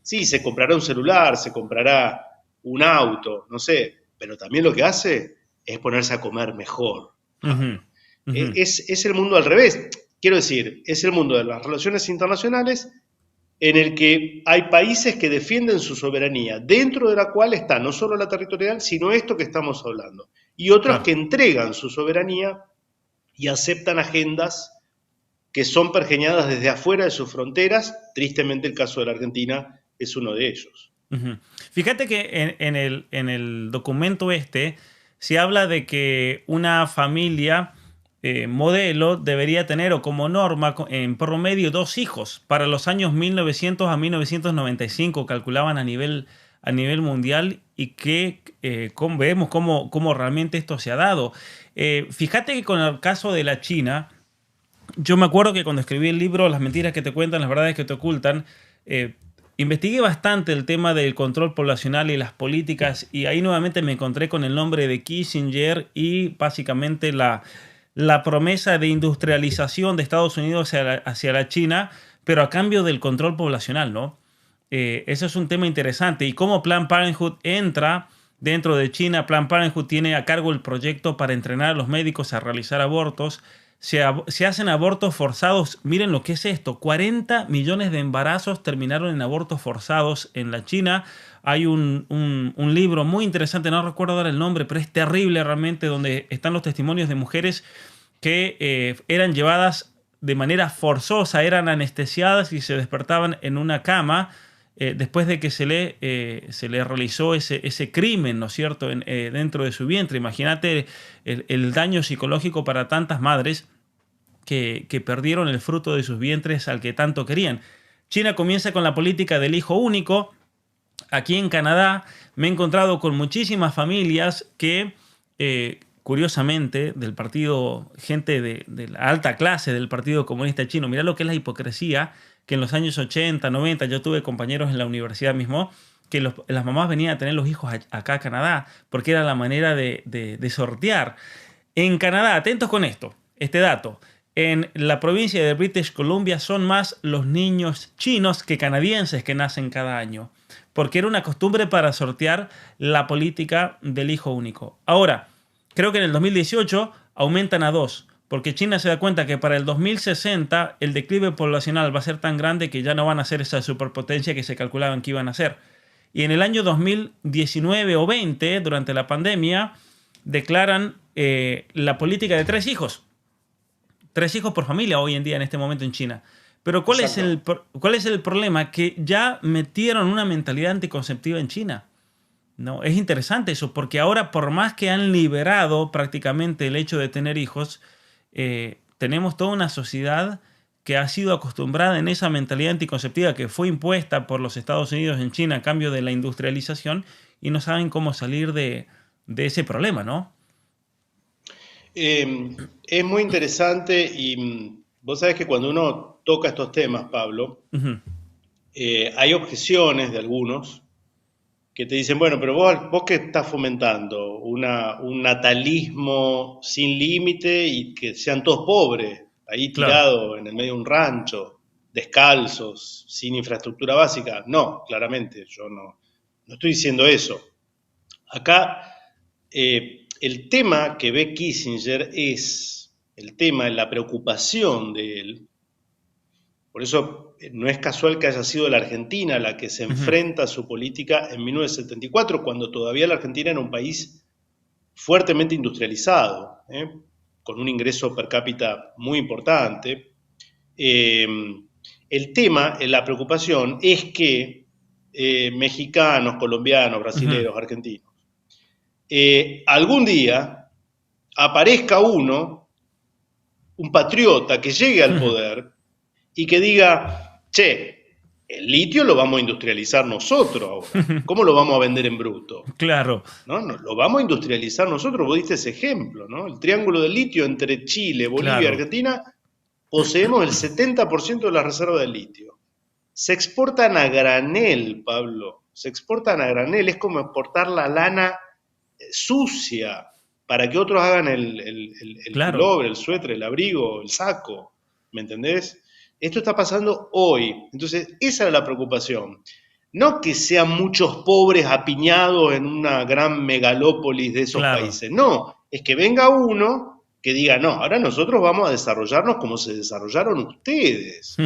sí, se comprará un celular, se comprará un auto, no sé, pero también lo que hace es ponerse a comer mejor. ujú, ujú, Es el mundo al revés. Quiero decir, es el mundo de las relaciones internacionales en el que hay países que defienden su soberanía, dentro de la cual está no solo la territorial, sino esto que estamos hablando, y otros claro. que entregan su soberanía y aceptan agendas que son pergeñadas desde afuera de sus fronteras. Tristemente el caso de la Argentina es uno de ellos. Ujú. Fíjate que en el documento este se habla de que una familia modelo debería tener o como norma en promedio dos hijos. Para los años 1900 a 1995 calculaban a nivel mundial y que vemos cómo realmente esto se ha dado. Fíjate que con el caso de la China, yo me acuerdo que cuando escribí el libro Las mentiras que te cuentan, las verdades que te ocultan, eh, investigué bastante el tema del control poblacional y las políticas y ahí nuevamente me encontré con el nombre de Kissinger y básicamente la promesa de industrialización de Estados Unidos hacia la China, pero a cambio del control poblacional, ¿no? Eso es un tema interesante y cómo Planned Parenthood entra dentro de China. Planned Parenthood tiene a cargo el proyecto para entrenar a los médicos a realizar abortos. Se hacen abortos forzados. Miren lo que es esto. 40 millones de embarazos terminaron en abortos forzados en la China. Hay un libro muy interesante, no recuerdo dar el nombre, pero es terrible realmente, donde están los testimonios de mujeres que eran llevadas de manera forzosa, eran anestesiadas y se despertaban en una cama después de que se le realizó ese crimen, ¿no es cierto?, dentro de su vientre. Imagínate el daño psicológico para tantas madres que perdieron el fruto de sus vientres al que tanto querían. China comienza con la política del hijo único. Aquí en Canadá me he encontrado con muchísimas familias que, curiosamente, del partido, gente de la alta clase del Partido Comunista Chino, mirá lo que es la hipocresía, que en los años 80, 90, yo tuve compañeros en la universidad mismo, que las mamás venían a tener los hijos acá a Canadá, porque era la manera de sortear. En Canadá, atentos con esto, este dato. En la provincia de British Columbia son más los niños chinos que canadienses que nacen cada año, porque era una costumbre para sortear la política del hijo único. Ahora, creo que en el 2018 aumentan a dos, porque China se da cuenta que para el 2060 el declive poblacional va a ser tan grande que ya no van a ser esa superpotencia que se calculaban que iban a ser. Y en el año 2019 o 20, durante la pandemia, declaran la política de 3 hijos. 3 hijos por familia hoy en día en este momento en China. Pero ¿cuál es el problema? Que ya metieron una mentalidad anticonceptiva en China. No, es interesante eso, porque ahora por más que han liberado prácticamente el hecho de tener hijos, tenemos toda una sociedad que ha sido acostumbrada en esa mentalidad anticonceptiva que fue impuesta por los Estados Unidos en China a cambio de la industrialización y no saben cómo salir de ese problema, ¿no? Es muy interesante y vos sabés que cuando uno toca estos temas, Pablo, hay objeciones de algunos que te dicen, bueno, pero vos qué estás fomentando, un natalismo sin límite y que sean todos pobres, ahí Claro. tirados en el medio de un rancho, descalzos, sin infraestructura básica. No, claramente, yo no estoy diciendo eso. Acá el tema que ve Kissinger es el tema, la preocupación de él. Por eso no es casual que haya sido la Argentina la que se enfrenta a su política en 1974, cuando todavía la Argentina era un país fuertemente industrializado, con un ingreso per cápita muy importante. El tema, la preocupación es que mexicanos, colombianos, brasileños, argentinos, algún día aparezca un patriota que llegue al poder y que diga, che, el litio lo vamos a industrializar nosotros ahora. ¿Cómo lo vamos a vender en bruto? Claro. ¿No? Lo vamos a industrializar nosotros. Vos diste ese ejemplo, ¿no? El triángulo del litio entre Chile, Bolivia y Argentina, poseemos el 70% de las reservas de litio. Se exportan a granel, Pablo. Se exportan a granel. Es como exportar la lana sucia para que otros hagan el pullover, el suéter, el abrigo, el saco. ¿Me entendés? Esto está pasando hoy. Entonces, esa era la preocupación. No que sean muchos pobres apiñados en una gran megalópolis de esos países. No, es que venga uno que diga, no, ahora nosotros vamos a desarrollarnos como se desarrollaron ustedes.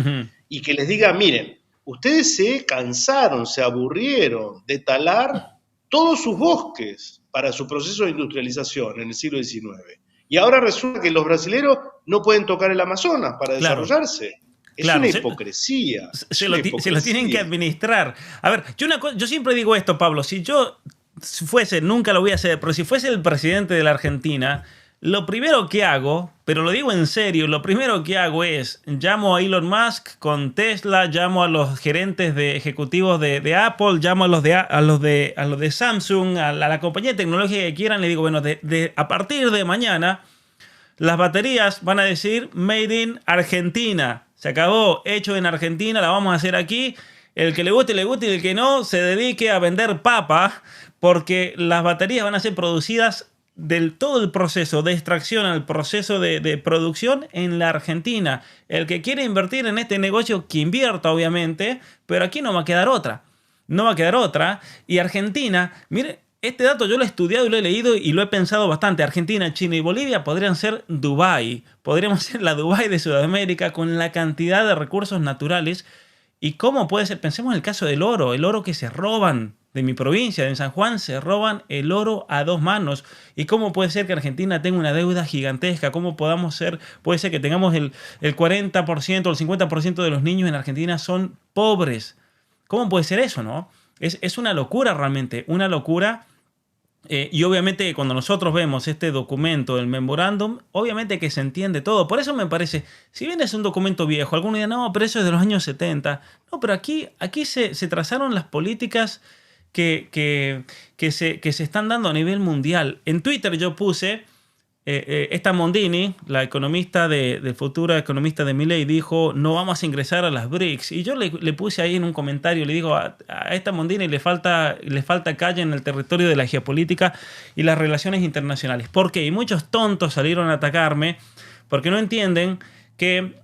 Y que les diga, miren, ustedes se cansaron, se aburrieron de talar todos sus bosques para su proceso de industrialización en el siglo XIX. Y ahora resulta que los brasileños no pueden tocar el Amazonas para desarrollarse. Es una hipocresía. Se lo tienen que administrar. A ver, yo siempre digo esto, Pablo. Si yo fuese, nunca lo voy a hacer, pero si fuese el presidente de la Argentina, lo primero que hago, pero lo digo en serio, lo primero que hago es llamo a Elon Musk con Tesla, llamo a los gerentes ejecutivos de Apple, llamo a los de Samsung, a la compañía de tecnología que quieran, le digo, bueno, a partir de mañana las baterías van a decir Made in Argentina. Se acabó, hecho en Argentina, la vamos a hacer aquí. El que le guste, y el que no, se dedique a vender papa, porque las baterías van a ser producidas del todo el proceso de extracción al proceso de producción en la Argentina. El que quiere invertir en este negocio, que invierta, obviamente, pero aquí no va a quedar otra. No va a quedar otra. Y Argentina, mire, este dato yo lo he estudiado y lo he leído y lo he pensado bastante. Argentina, China y Bolivia podrían ser Dubái. Podríamos ser la Dubái de Sudamérica con la cantidad de recursos naturales. ¿Y cómo puede ser? Pensemos en el caso del oro. El oro que se roban de mi provincia, de San Juan, se roban el oro a 2 manos. ¿Y cómo puede ser que Argentina tenga una deuda gigantesca? ¿Cómo puede ser que tengamos el 40% o el 50% de los niños en Argentina son pobres? ¿Cómo puede ser eso, no? Es una locura realmente, una locura. Y obviamente cuando nosotros vemos este documento, el memorándum, obviamente que se entiende todo. Por eso me parece, si bien es un documento viejo, algunos dirán, no, pero eso es de los años 70. No, pero aquí se trazaron las políticas que se están dando a nivel mundial. En Twitter yo puse, esta Mondini, la economista futura economista de Milei, dijo, no vamos a ingresar a las BRICS. Y yo le puse ahí en un comentario, le digo, a esta Mondini le falta calle en el territorio de la geopolítica y las relaciones internacionales. ¿Por qué? Y muchos tontos salieron a atacarme porque no entienden que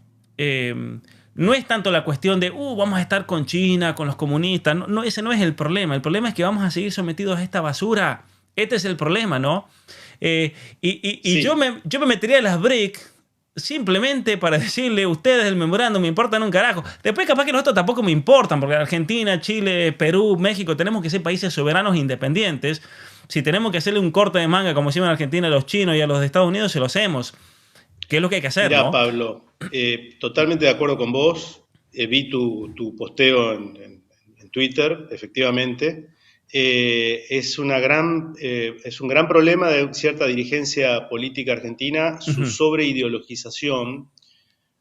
no es tanto la cuestión de, vamos a estar con China, con los comunistas. No, ese no es el problema. El problema es que vamos a seguir sometidos a esta basura. Este es el problema, ¿no? Sí. yo me metería a las BRIC simplemente para decirle, ustedes el memorándum me importan un carajo. Después capaz que nosotros tampoco me importan, porque Argentina, Chile, Perú, México, tenemos que ser países soberanos e independientes. Si tenemos que hacerle un corte de manga, como hicieron en Argentina a los chinos y a los de Estados Unidos, se lo hacemos. ¿Qué es lo que hay que hacer, Mirá, no? Pablo, totalmente de acuerdo con vos. Vi tu posteo en Twitter, efectivamente. Es un gran problema de cierta dirigencia política argentina, su Ujú, sobreideologización.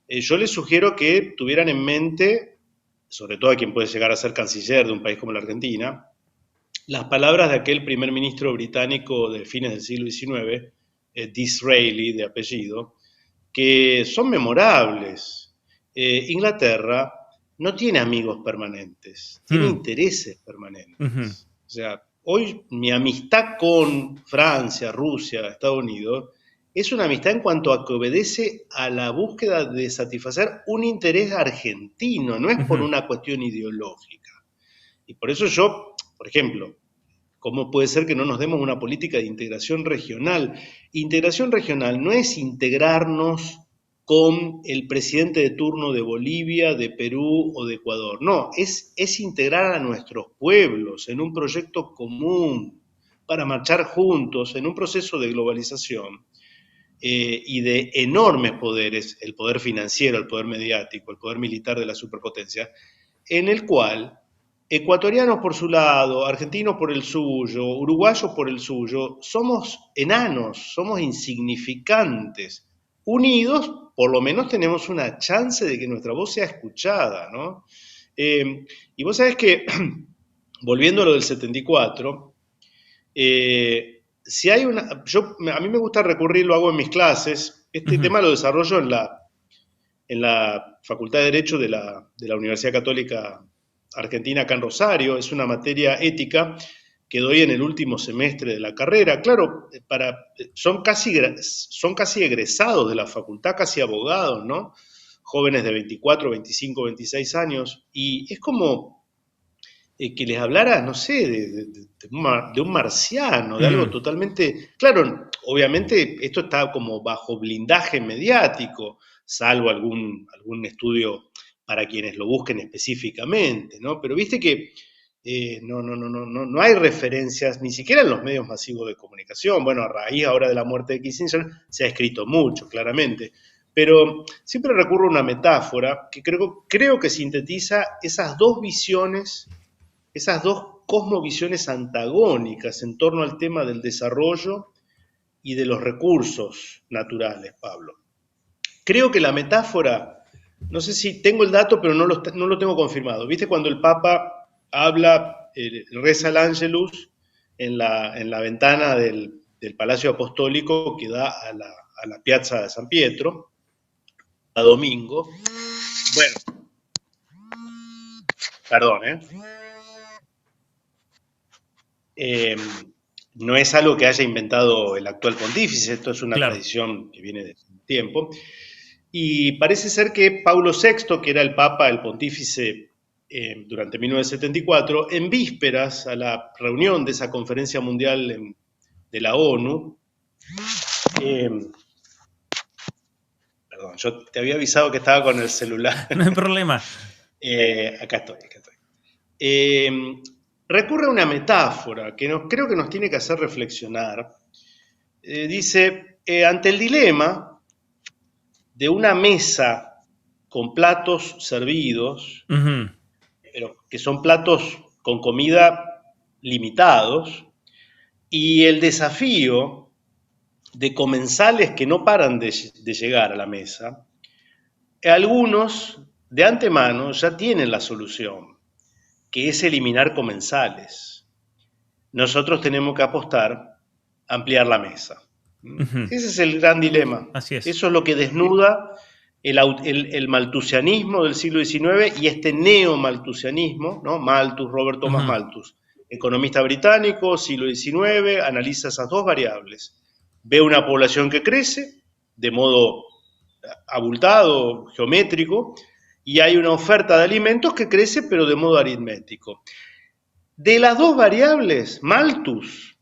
Yo les sugiero que tuvieran en mente, sobre todo a quien puede llegar a ser canciller de un país como la Argentina, las palabras de aquel primer ministro británico de fines del siglo XIX, Disraeli, de apellido, que son memorables. Inglaterra no tiene amigos permanentes, tiene ujú, intereses ujú, permanentes. O sea, hoy mi amistad con Francia, Rusia, Estados Unidos, es una amistad en cuanto a que obedece a la búsqueda de satisfacer un interés argentino, no es por ujú, una cuestión ideológica. Y por eso yo, por ejemplo, ¿cómo puede ser que no nos demos una política de integración regional? Integración regional no es integrarnos con el presidente de turno de Bolivia, de Perú o de Ecuador. No, es integrar a nuestros pueblos en un proyecto común para marchar juntos en un proceso de globalización y de enormes poderes, el poder financiero, el poder mediático, el poder militar de la superpotencia, en el cual ecuatorianos por su lado, argentinos por el suyo, uruguayos por el suyo, somos enanos, somos insignificantes. Unidos, por lo menos tenemos una chance de que nuestra voz sea escuchada, ¿no? Y vos sabés que, volviendo a lo del 74, si hay a mí me gusta recurrir, lo hago en mis clases, este ujú. tema lo desarrollo en la Facultad de Derecho de la Universidad Católica Argentina acá en Rosario, es una materia ética que doy en el último semestre de la carrera. Claro, son casi egresados de la facultad, casi abogados, ¿no? Jóvenes de 24, 25, 26 años, y es como que les hablara, no sé, de un marciano, de algo Mm, totalmente... Claro, obviamente esto está como bajo blindaje mediático, salvo algún estudio para quienes lo busquen específicamente, ¿no? Pero viste que no hay referencias, ni siquiera en los medios masivos de comunicación. Bueno, a raíz ahora de la muerte de Kissinger se ha escrito mucho, claramente. Pero siempre recurro a una metáfora que creo que sintetiza esas dos cosmovisiones antagónicas en torno al tema del desarrollo y de los recursos naturales, Pablo. Creo que la metáfora, no sé si tengo el dato, pero no lo tengo confirmado. ¿Viste cuando el Papa habla, reza el Ángelus en la ventana del Palacio Apostólico que da a la Piazza de San Pietro, a domingo? Bueno, perdón, ¿eh? Eh, no es algo que haya inventado el actual pontífice, esto es una claro. tradición que viene de tiempo. Y parece ser que Paulo VI, que era el Papa, el pontífice durante 1974, en vísperas a la reunión de esa conferencia mundial de la ONU, eh, perdón, yo te había avisado que estaba con el celular. No hay problema. Acá estoy, acá estoy. Eh, recurre a una metáfora que creo que nos tiene que hacer reflexionar. Dice, ante el dilema de una mesa con platos servidos, Ujú, pero que son platos con comida limitados, y el desafío de comensales que no paran de llegar a la mesa, algunos de antemano ya tienen la solución, que es eliminar comensales. Nosotros tenemos que apostar a ampliar la mesa. ujú. Ese es el gran dilema. Así es. Eso es lo que desnuda el maltusianismo del siglo XIX y este neomaltusianismo, ¿no? Malthus, Robert Thomas Ujú, Malthus, economista británico, siglo XIX, analiza esas dos variables. Ve una población que crece de modo abultado, geométrico, y hay una oferta de alimentos que crece pero de modo aritmético. De las dos variables, Malthus,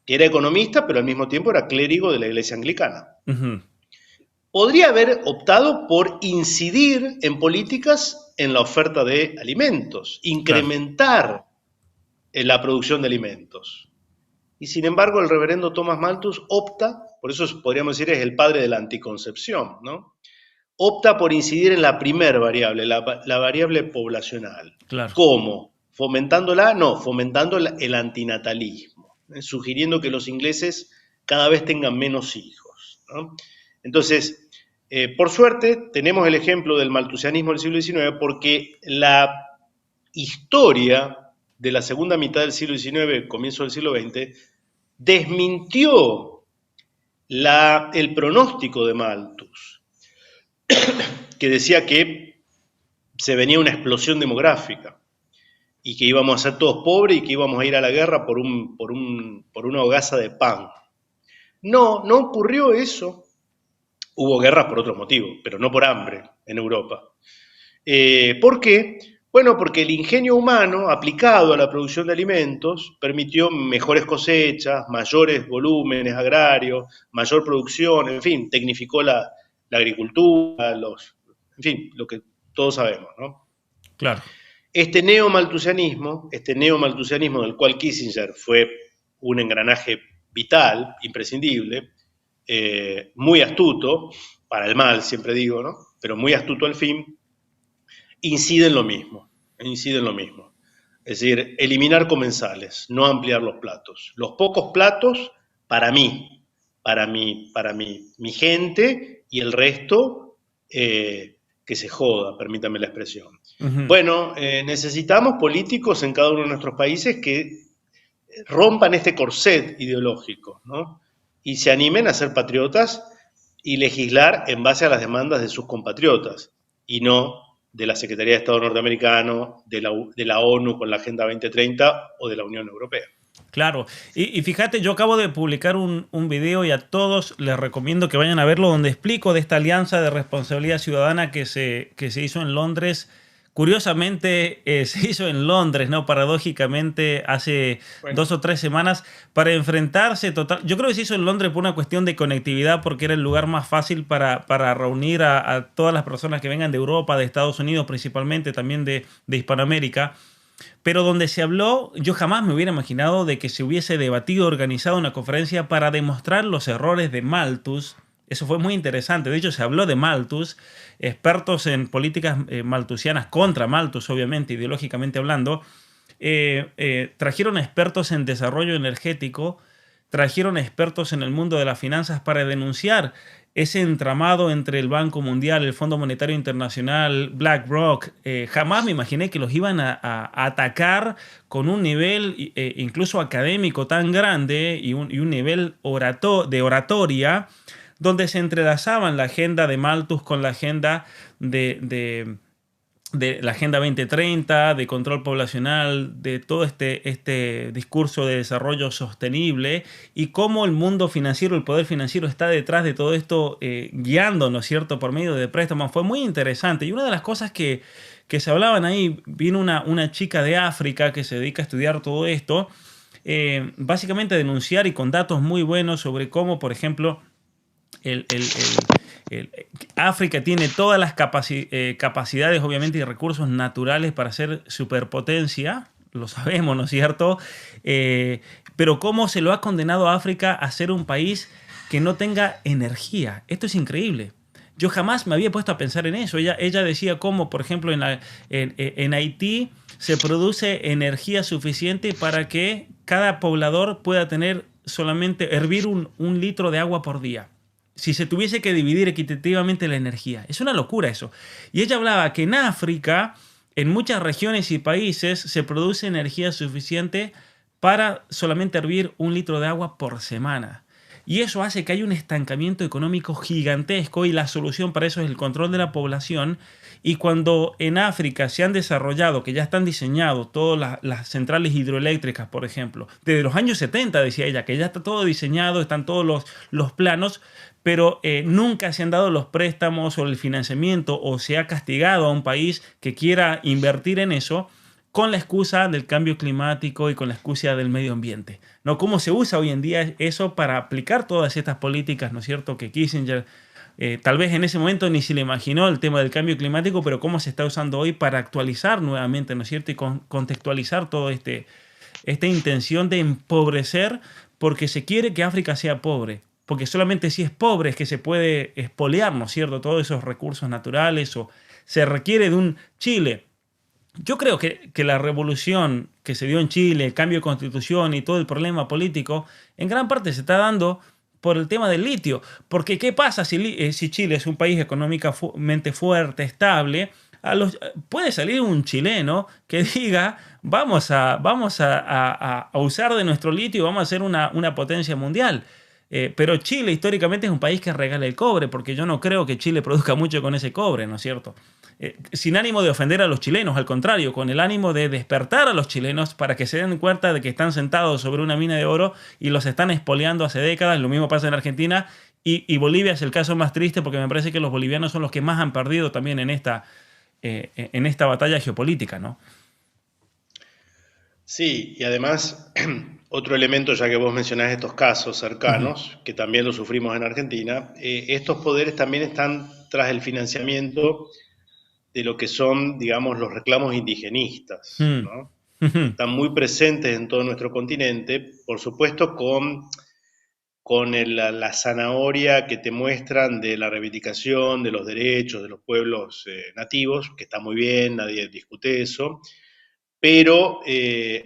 que era economista pero al mismo tiempo era clérigo de la iglesia anglicana, ujú, podría haber optado por incidir en políticas en la oferta de alimentos, claro. incrementar la producción de alimentos. y sin embargo el reverendo Thomas Malthus opta, por eso podríamos decir es el padre de la anticoncepción, ¿no? Opta por incidir en la primer variable, la variable poblacional. Claro. ¿Cómo? ¿Fomentándola? No, fomentando el antinatalismo, sugiriendo que los ingleses cada vez tengan menos hijos, ¿no? Entonces, por suerte, tenemos el ejemplo del malthusianismo del siglo XIX porque la historia de la segunda mitad del siglo XIX, comienzo del siglo XX, desmintió el pronóstico de Malthus, que decía que se venía una explosión demográfica y que íbamos a ser todos pobres y que íbamos a ir a la guerra por una hogaza de pan. No, no ocurrió eso. Hubo guerras por otros motivos, pero no por hambre en Europa. ¿Por qué? Bueno, porque el ingenio humano aplicado a la producción de alimentos permitió mejores cosechas, mayores volúmenes agrarios, mayor producción, en fin, tecnificó la agricultura, en fin, lo que todos sabemos, ¿no? Claro. Este neomalthusianismo del cual Kissinger fue un engranaje vital, imprescindible, muy astuto, para el mal siempre digo, ¿no? Pero muy astuto al fin, incide en lo mismo. Es decir, eliminar comensales, no ampliar los platos. Los pocos platos para mí, para mi gente, y el resto que se joda, permítame la expresión. Bueno, necesitamos políticos en cada uno de nuestros países que rompan este corset ideológico, ¿no? Y se animen a ser patriotas y legislar en base a las demandas de sus compatriotas, y no de la Secretaría de Estado norteamericano, de la ONU con la Agenda 2030 o de la Unión Europea. Claro, y fíjate, yo acabo de publicar un video y a todos les recomiendo que vayan a verlo, donde explico de esta alianza de responsabilidad ciudadana que se hizo en Londres. Curiosamente, se hizo en Londres, ¿no? Paradójicamente, hace 2 o 3 semanas, para enfrentarse total. Yo creo que se hizo en Londres por una cuestión de conectividad, porque era el lugar más fácil para reunir a todas las personas que vengan de Europa, de Estados Unidos principalmente, también de Hispanoamérica. Pero donde se habló, yo jamás me hubiera imaginado de que se hubiese debatido, organizado una conferencia para demostrar los errores de Malthus. Eso fue muy interesante. De hecho, se habló de Malthus, expertos en políticas malthusianas contra Malthus, obviamente, ideológicamente hablando. Trajeron expertos en desarrollo energético, trajeron expertos en el mundo de las finanzas para denunciar ese entramado entre el Banco Mundial, el Fondo Monetario Internacional, BlackRock. Jamás me imaginé que los iban a atacar con un nivel incluso académico tan grande y un nivel de oratoria, donde se entrelazaban la agenda de Malthus con la agenda de la Agenda 2030, de control poblacional, de todo este discurso de desarrollo sostenible, y cómo el mundo financiero, el poder financiero está detrás de todo esto, guiando, ¿no es cierto?, por medio de préstamos. Fue muy interesante. Y una de las cosas que se hablaban ahí, vino una chica de África que se dedica a estudiar todo esto, básicamente a denunciar, y con datos muy buenos sobre cómo, por ejemplo, África tiene todas las capacidades, obviamente, y recursos naturales para ser superpotencia, lo sabemos, ¿no es cierto? Pero cómo se lo ha condenado a África a ser un país que no tenga energía. Esto es increíble. Yo jamás me había puesto a pensar en eso. Ella decía cómo, por ejemplo, en Haití se produce energía suficiente para que cada poblador pueda tener solamente hervir un litro de agua por día, si se tuviese que dividir equitativamente la energía. Es una locura eso. Y ella hablaba que en África, en muchas regiones y países, se produce energía suficiente para solamente hervir un litro de agua por semana. Y eso hace que haya un estancamiento económico gigantesco, y la solución para eso es el control de la población. Y cuando en África se han desarrollado, que ya están diseñados todas las centrales hidroeléctricas, por ejemplo, desde los años 70, decía ella, que ya está todo diseñado, están todos los planos, pero nunca se han dado los préstamos o el financiamiento, o se ha castigado a un país que quiera invertir en eso, con la excusa del cambio climático y con la excusa del medio ambiente, ¿no? ¿Cómo se usa hoy en día eso para aplicar todas estas políticas, ¿no es cierto?, que Kissinger tal vez en ese momento ni se le imaginó el tema del cambio climático, pero cómo se está usando hoy para actualizar nuevamente, ¿no es cierto?, y contextualizar todo este esta intención de empobrecer porque se quiere que África sea pobre. Porque solamente si es pobre es que se puede expoliar, ¿no es cierto?, todos esos recursos naturales, o se requiere de un Chile. Yo creo que la revolución que se dio en Chile, el cambio de constitución y todo el problema político, en gran parte se está dando por el tema del litio. Porque ¿qué pasa si Chile es un país económicamente fuerte, estable? Puede salir un chileno que diga, vamos a usar de nuestro litio y vamos a ser una potencia mundial. Pero Chile históricamente es un país que regala el cobre, porque yo no creo que Chile produzca mucho con ese cobre, ¿no es cierto? Sin ánimo de ofender a los chilenos, al contrario, con el ánimo de despertar a los chilenos para que se den cuenta de que están sentados sobre una mina de oro y los están expoliando hace décadas. Lo mismo pasa en Argentina, y Bolivia es el caso más triste, porque me parece que los bolivianos son los que más han perdido también en esta batalla geopolítica, ¿no? Sí, y además, otro elemento, ya que vos mencionás estos casos Ujú. cercanos, que también lo sufrimos en Argentina, estos poderes también están tras el financiamiento de lo que son, digamos, los reclamos indigenistas, Mm. ¿no? Ujú. Están muy presentes en todo nuestro continente, por supuesto con la zanahoria que te muestran de la reivindicación de los derechos de los pueblos nativos, que está muy bien, nadie discute eso, pero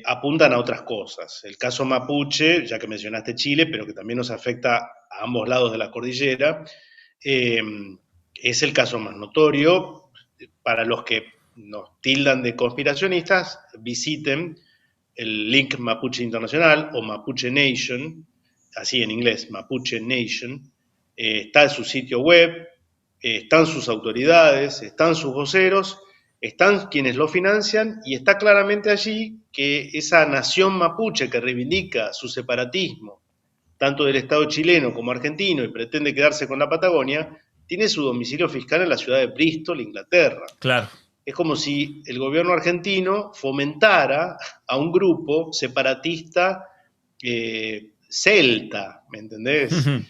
apuntan a otras cosas. El caso mapuche, ya que mencionaste Chile, pero que también nos afecta a ambos lados de la cordillera, eh, es el caso más notorio. Para los que nos tildan de conspiracionistas, visiten el Link Mapuche Internacional o Mapuche Nation, así en inglés, Mapuche Nation. Está en su sitio web, están sus autoridades, están sus voceros, están quienes lo financian, y está claramente allí que esa nación mapuche que reivindica su separatismo, tanto del Estado chileno como argentino, y pretende quedarse con la Patagonia, tiene su domicilio fiscal en la ciudad de Bristol, Inglaterra. Claro. Es como si el gobierno argentino fomentara a un grupo separatista celta, ¿me entendés? Ujú.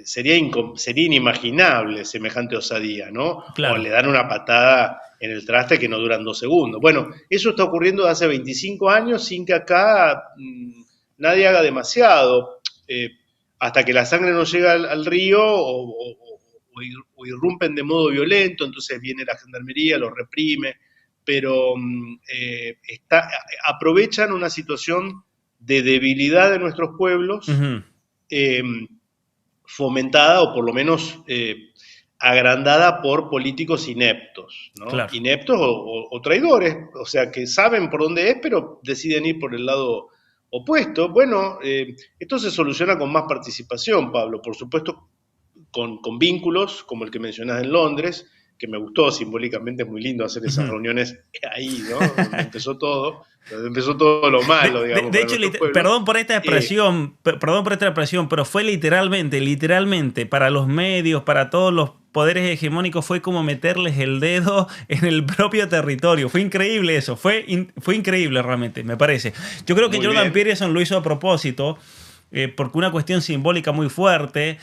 Sería inimaginable semejante osadía, ¿no? O Claro. le dan una patada en el traste que no duran 2 segundos. Bueno, eso está ocurriendo desde hace 25 años sin que acá nadie haga demasiado, hasta que la sangre no llega al río, o irrumpen de modo violento, entonces viene la gendarmería, los reprime, pero aprovechan una situación de debilidad de nuestros pueblos, Ujú. eh, fomentada o por lo menos agrandada por políticos ineptos, ¿no? Claro. Ineptos o traidores, o sea, que saben por dónde es, pero deciden ir por el lado opuesto. Bueno, esto se soluciona con más participación, Pablo, por supuesto, con vínculos como el que mencionás en Londres, que me gustó simbólicamente, es muy lindo hacer esas Ujú. reuniones ahí, ¿no? Donde empezó todo lo malo, digamos, De para hecho, nuestros pueblos. perdón por esta expresión, pero fue literalmente, para los medios, para todos los poderes hegemónicos, fue como meterles el dedo en el propio territorio. Fue increíble eso, fue increíble realmente, me parece. Yo creo que Muy Jordan bien. Peterson lo hizo a propósito, porque una cuestión simbólica muy fuerte.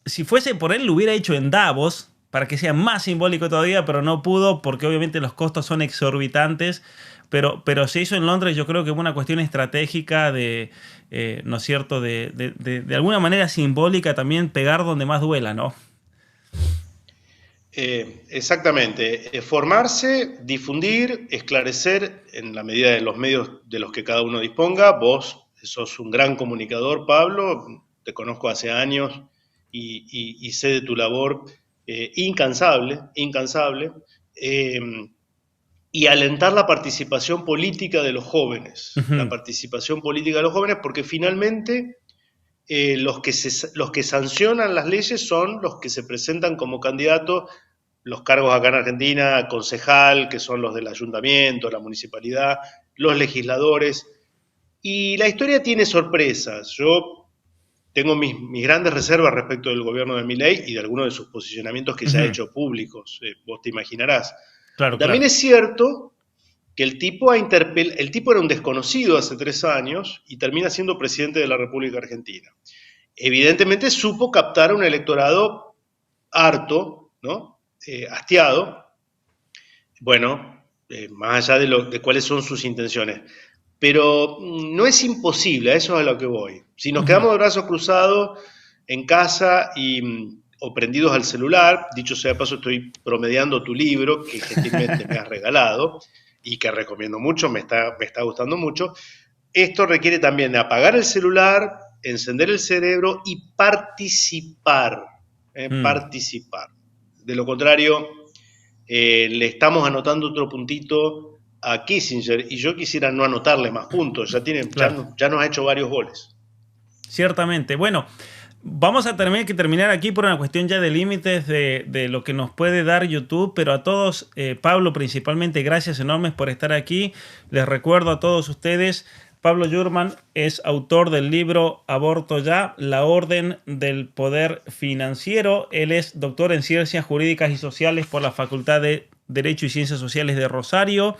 Si fuese por él, lo hubiera hecho en Davos, para que sea más simbólico todavía, pero no pudo porque obviamente los costos son exorbitantes. Pero se hizo en Londres. Yo creo que fue una cuestión estratégica ¿no es cierto?, de alguna manera simbólica también, pegar donde más duela, ¿no? Exactamente. Formarse, difundir, esclarecer en la medida de los medios de los que cada uno disponga. Vos sos un gran comunicador, Pablo, te conozco hace años y sé de tu labor incansable, incansable. Eh, y alentar la participación política de los jóvenes, la Ujú. participación política de los jóvenes, porque finalmente los que sancionan las leyes son los que se presentan como candidatos, los cargos acá en Argentina, concejal, que son los del ayuntamiento, la municipalidad, los legisladores. Y la historia tiene sorpresas. Yo tengo mis grandes reservas respecto del gobierno de Milei y de algunos de sus posicionamientos que ya ha Ujú. hecho públicos, vos te imaginarás. Y Claro, también claro. es cierto que el tipo era un desconocido hace 3 años y termina siendo presidente de la República Argentina. Evidentemente supo captar a un electorado harto, ¿no? Hastiado, bueno, más allá de cuáles son sus intenciones. pero no es imposible, a eso es a lo que voy. Si nos Ujú. quedamos de brazos cruzados en casa o prendidos al celular, dicho sea de paso, estoy promediando tu libro que gentilmente me has regalado y que recomiendo mucho, me está gustando mucho. Esto requiere también de apagar el celular, encender el cerebro y participar. Mm, Participar. De lo contrario, le estamos anotando otro puntito a Kissinger y yo quisiera no anotarle más puntos, claro, ya nos ha hecho varios goles. ciertamente. Bueno, vamos a tener que terminar aquí por una cuestión ya de límites de lo que nos puede dar YouTube, pero a todos, Pablo principalmente, gracias enormes por estar aquí. Les recuerdo a todos ustedes, Pablo Yurman es autor del libro Aborto Ya, la orden del poder financiero. Él es doctor en ciencias jurídicas y sociales por la Facultad de Derecho y Ciencias Sociales de Rosario,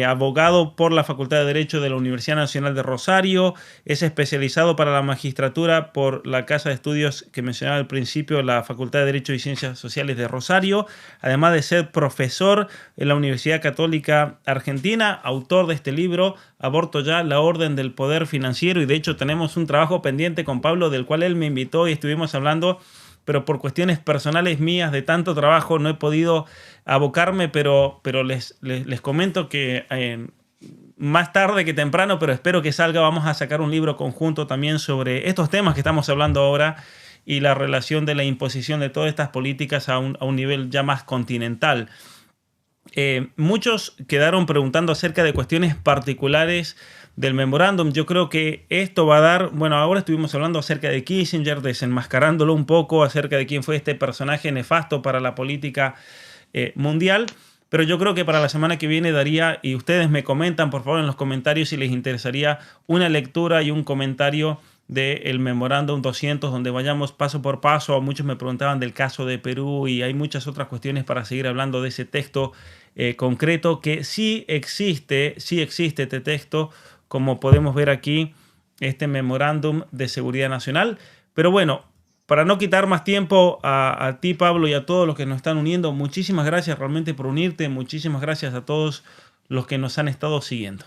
abogado por la Facultad de Derecho de la Universidad Nacional de Rosario, es especializado para la magistratura por la Casa de Estudios que mencionaba al principio, la Facultad de Derecho y Ciencias Sociales de Rosario, además de ser profesor en la Universidad Católica Argentina, autor de este libro, Aborto Ya, la orden del poder financiero, y de hecho tenemos un trabajo pendiente con Pablo del cual él me invitó y estuvimos hablando, pero por cuestiones personales mías de tanto trabajo no he podido abocarme, pero les comento que más tarde que temprano, pero espero que salga, vamos a sacar un libro conjunto también sobre estos temas que estamos hablando ahora y la relación de la imposición de todas estas políticas a un nivel ya más continental. Muchos quedaron preguntando acerca de cuestiones particulares del memorándum. Yo creo que esto va a dar, bueno, ahora estuvimos hablando acerca de Kissinger, desenmascarándolo un poco, acerca de quién fue este personaje nefasto para la política mundial. Pero yo creo que para la semana que viene daría, y ustedes me comentan por favor en los comentarios si les interesaría una lectura y un comentario del Memorándum 200, donde vayamos paso por paso. Muchos me preguntaban del caso de Perú y hay muchas otras cuestiones para seguir hablando de ese texto concreto que sí existe este texto, como podemos ver aquí, este Memorándum de Seguridad Nacional. Pero bueno, para no quitar más tiempo a ti, Pablo, y a todos los que nos están uniendo, muchísimas gracias realmente por unirte, muchísimas gracias a todos los que nos han estado siguiendo.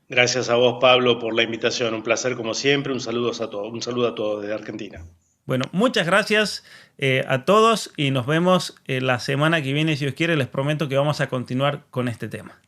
Gracias a vos, Pablo, por la invitación. Un placer como siempre. Un saludo a todos desde Argentina. Bueno, muchas gracias a todos y nos vemos la semana que viene, si Dios quiere. Les prometo que vamos a continuar con este tema.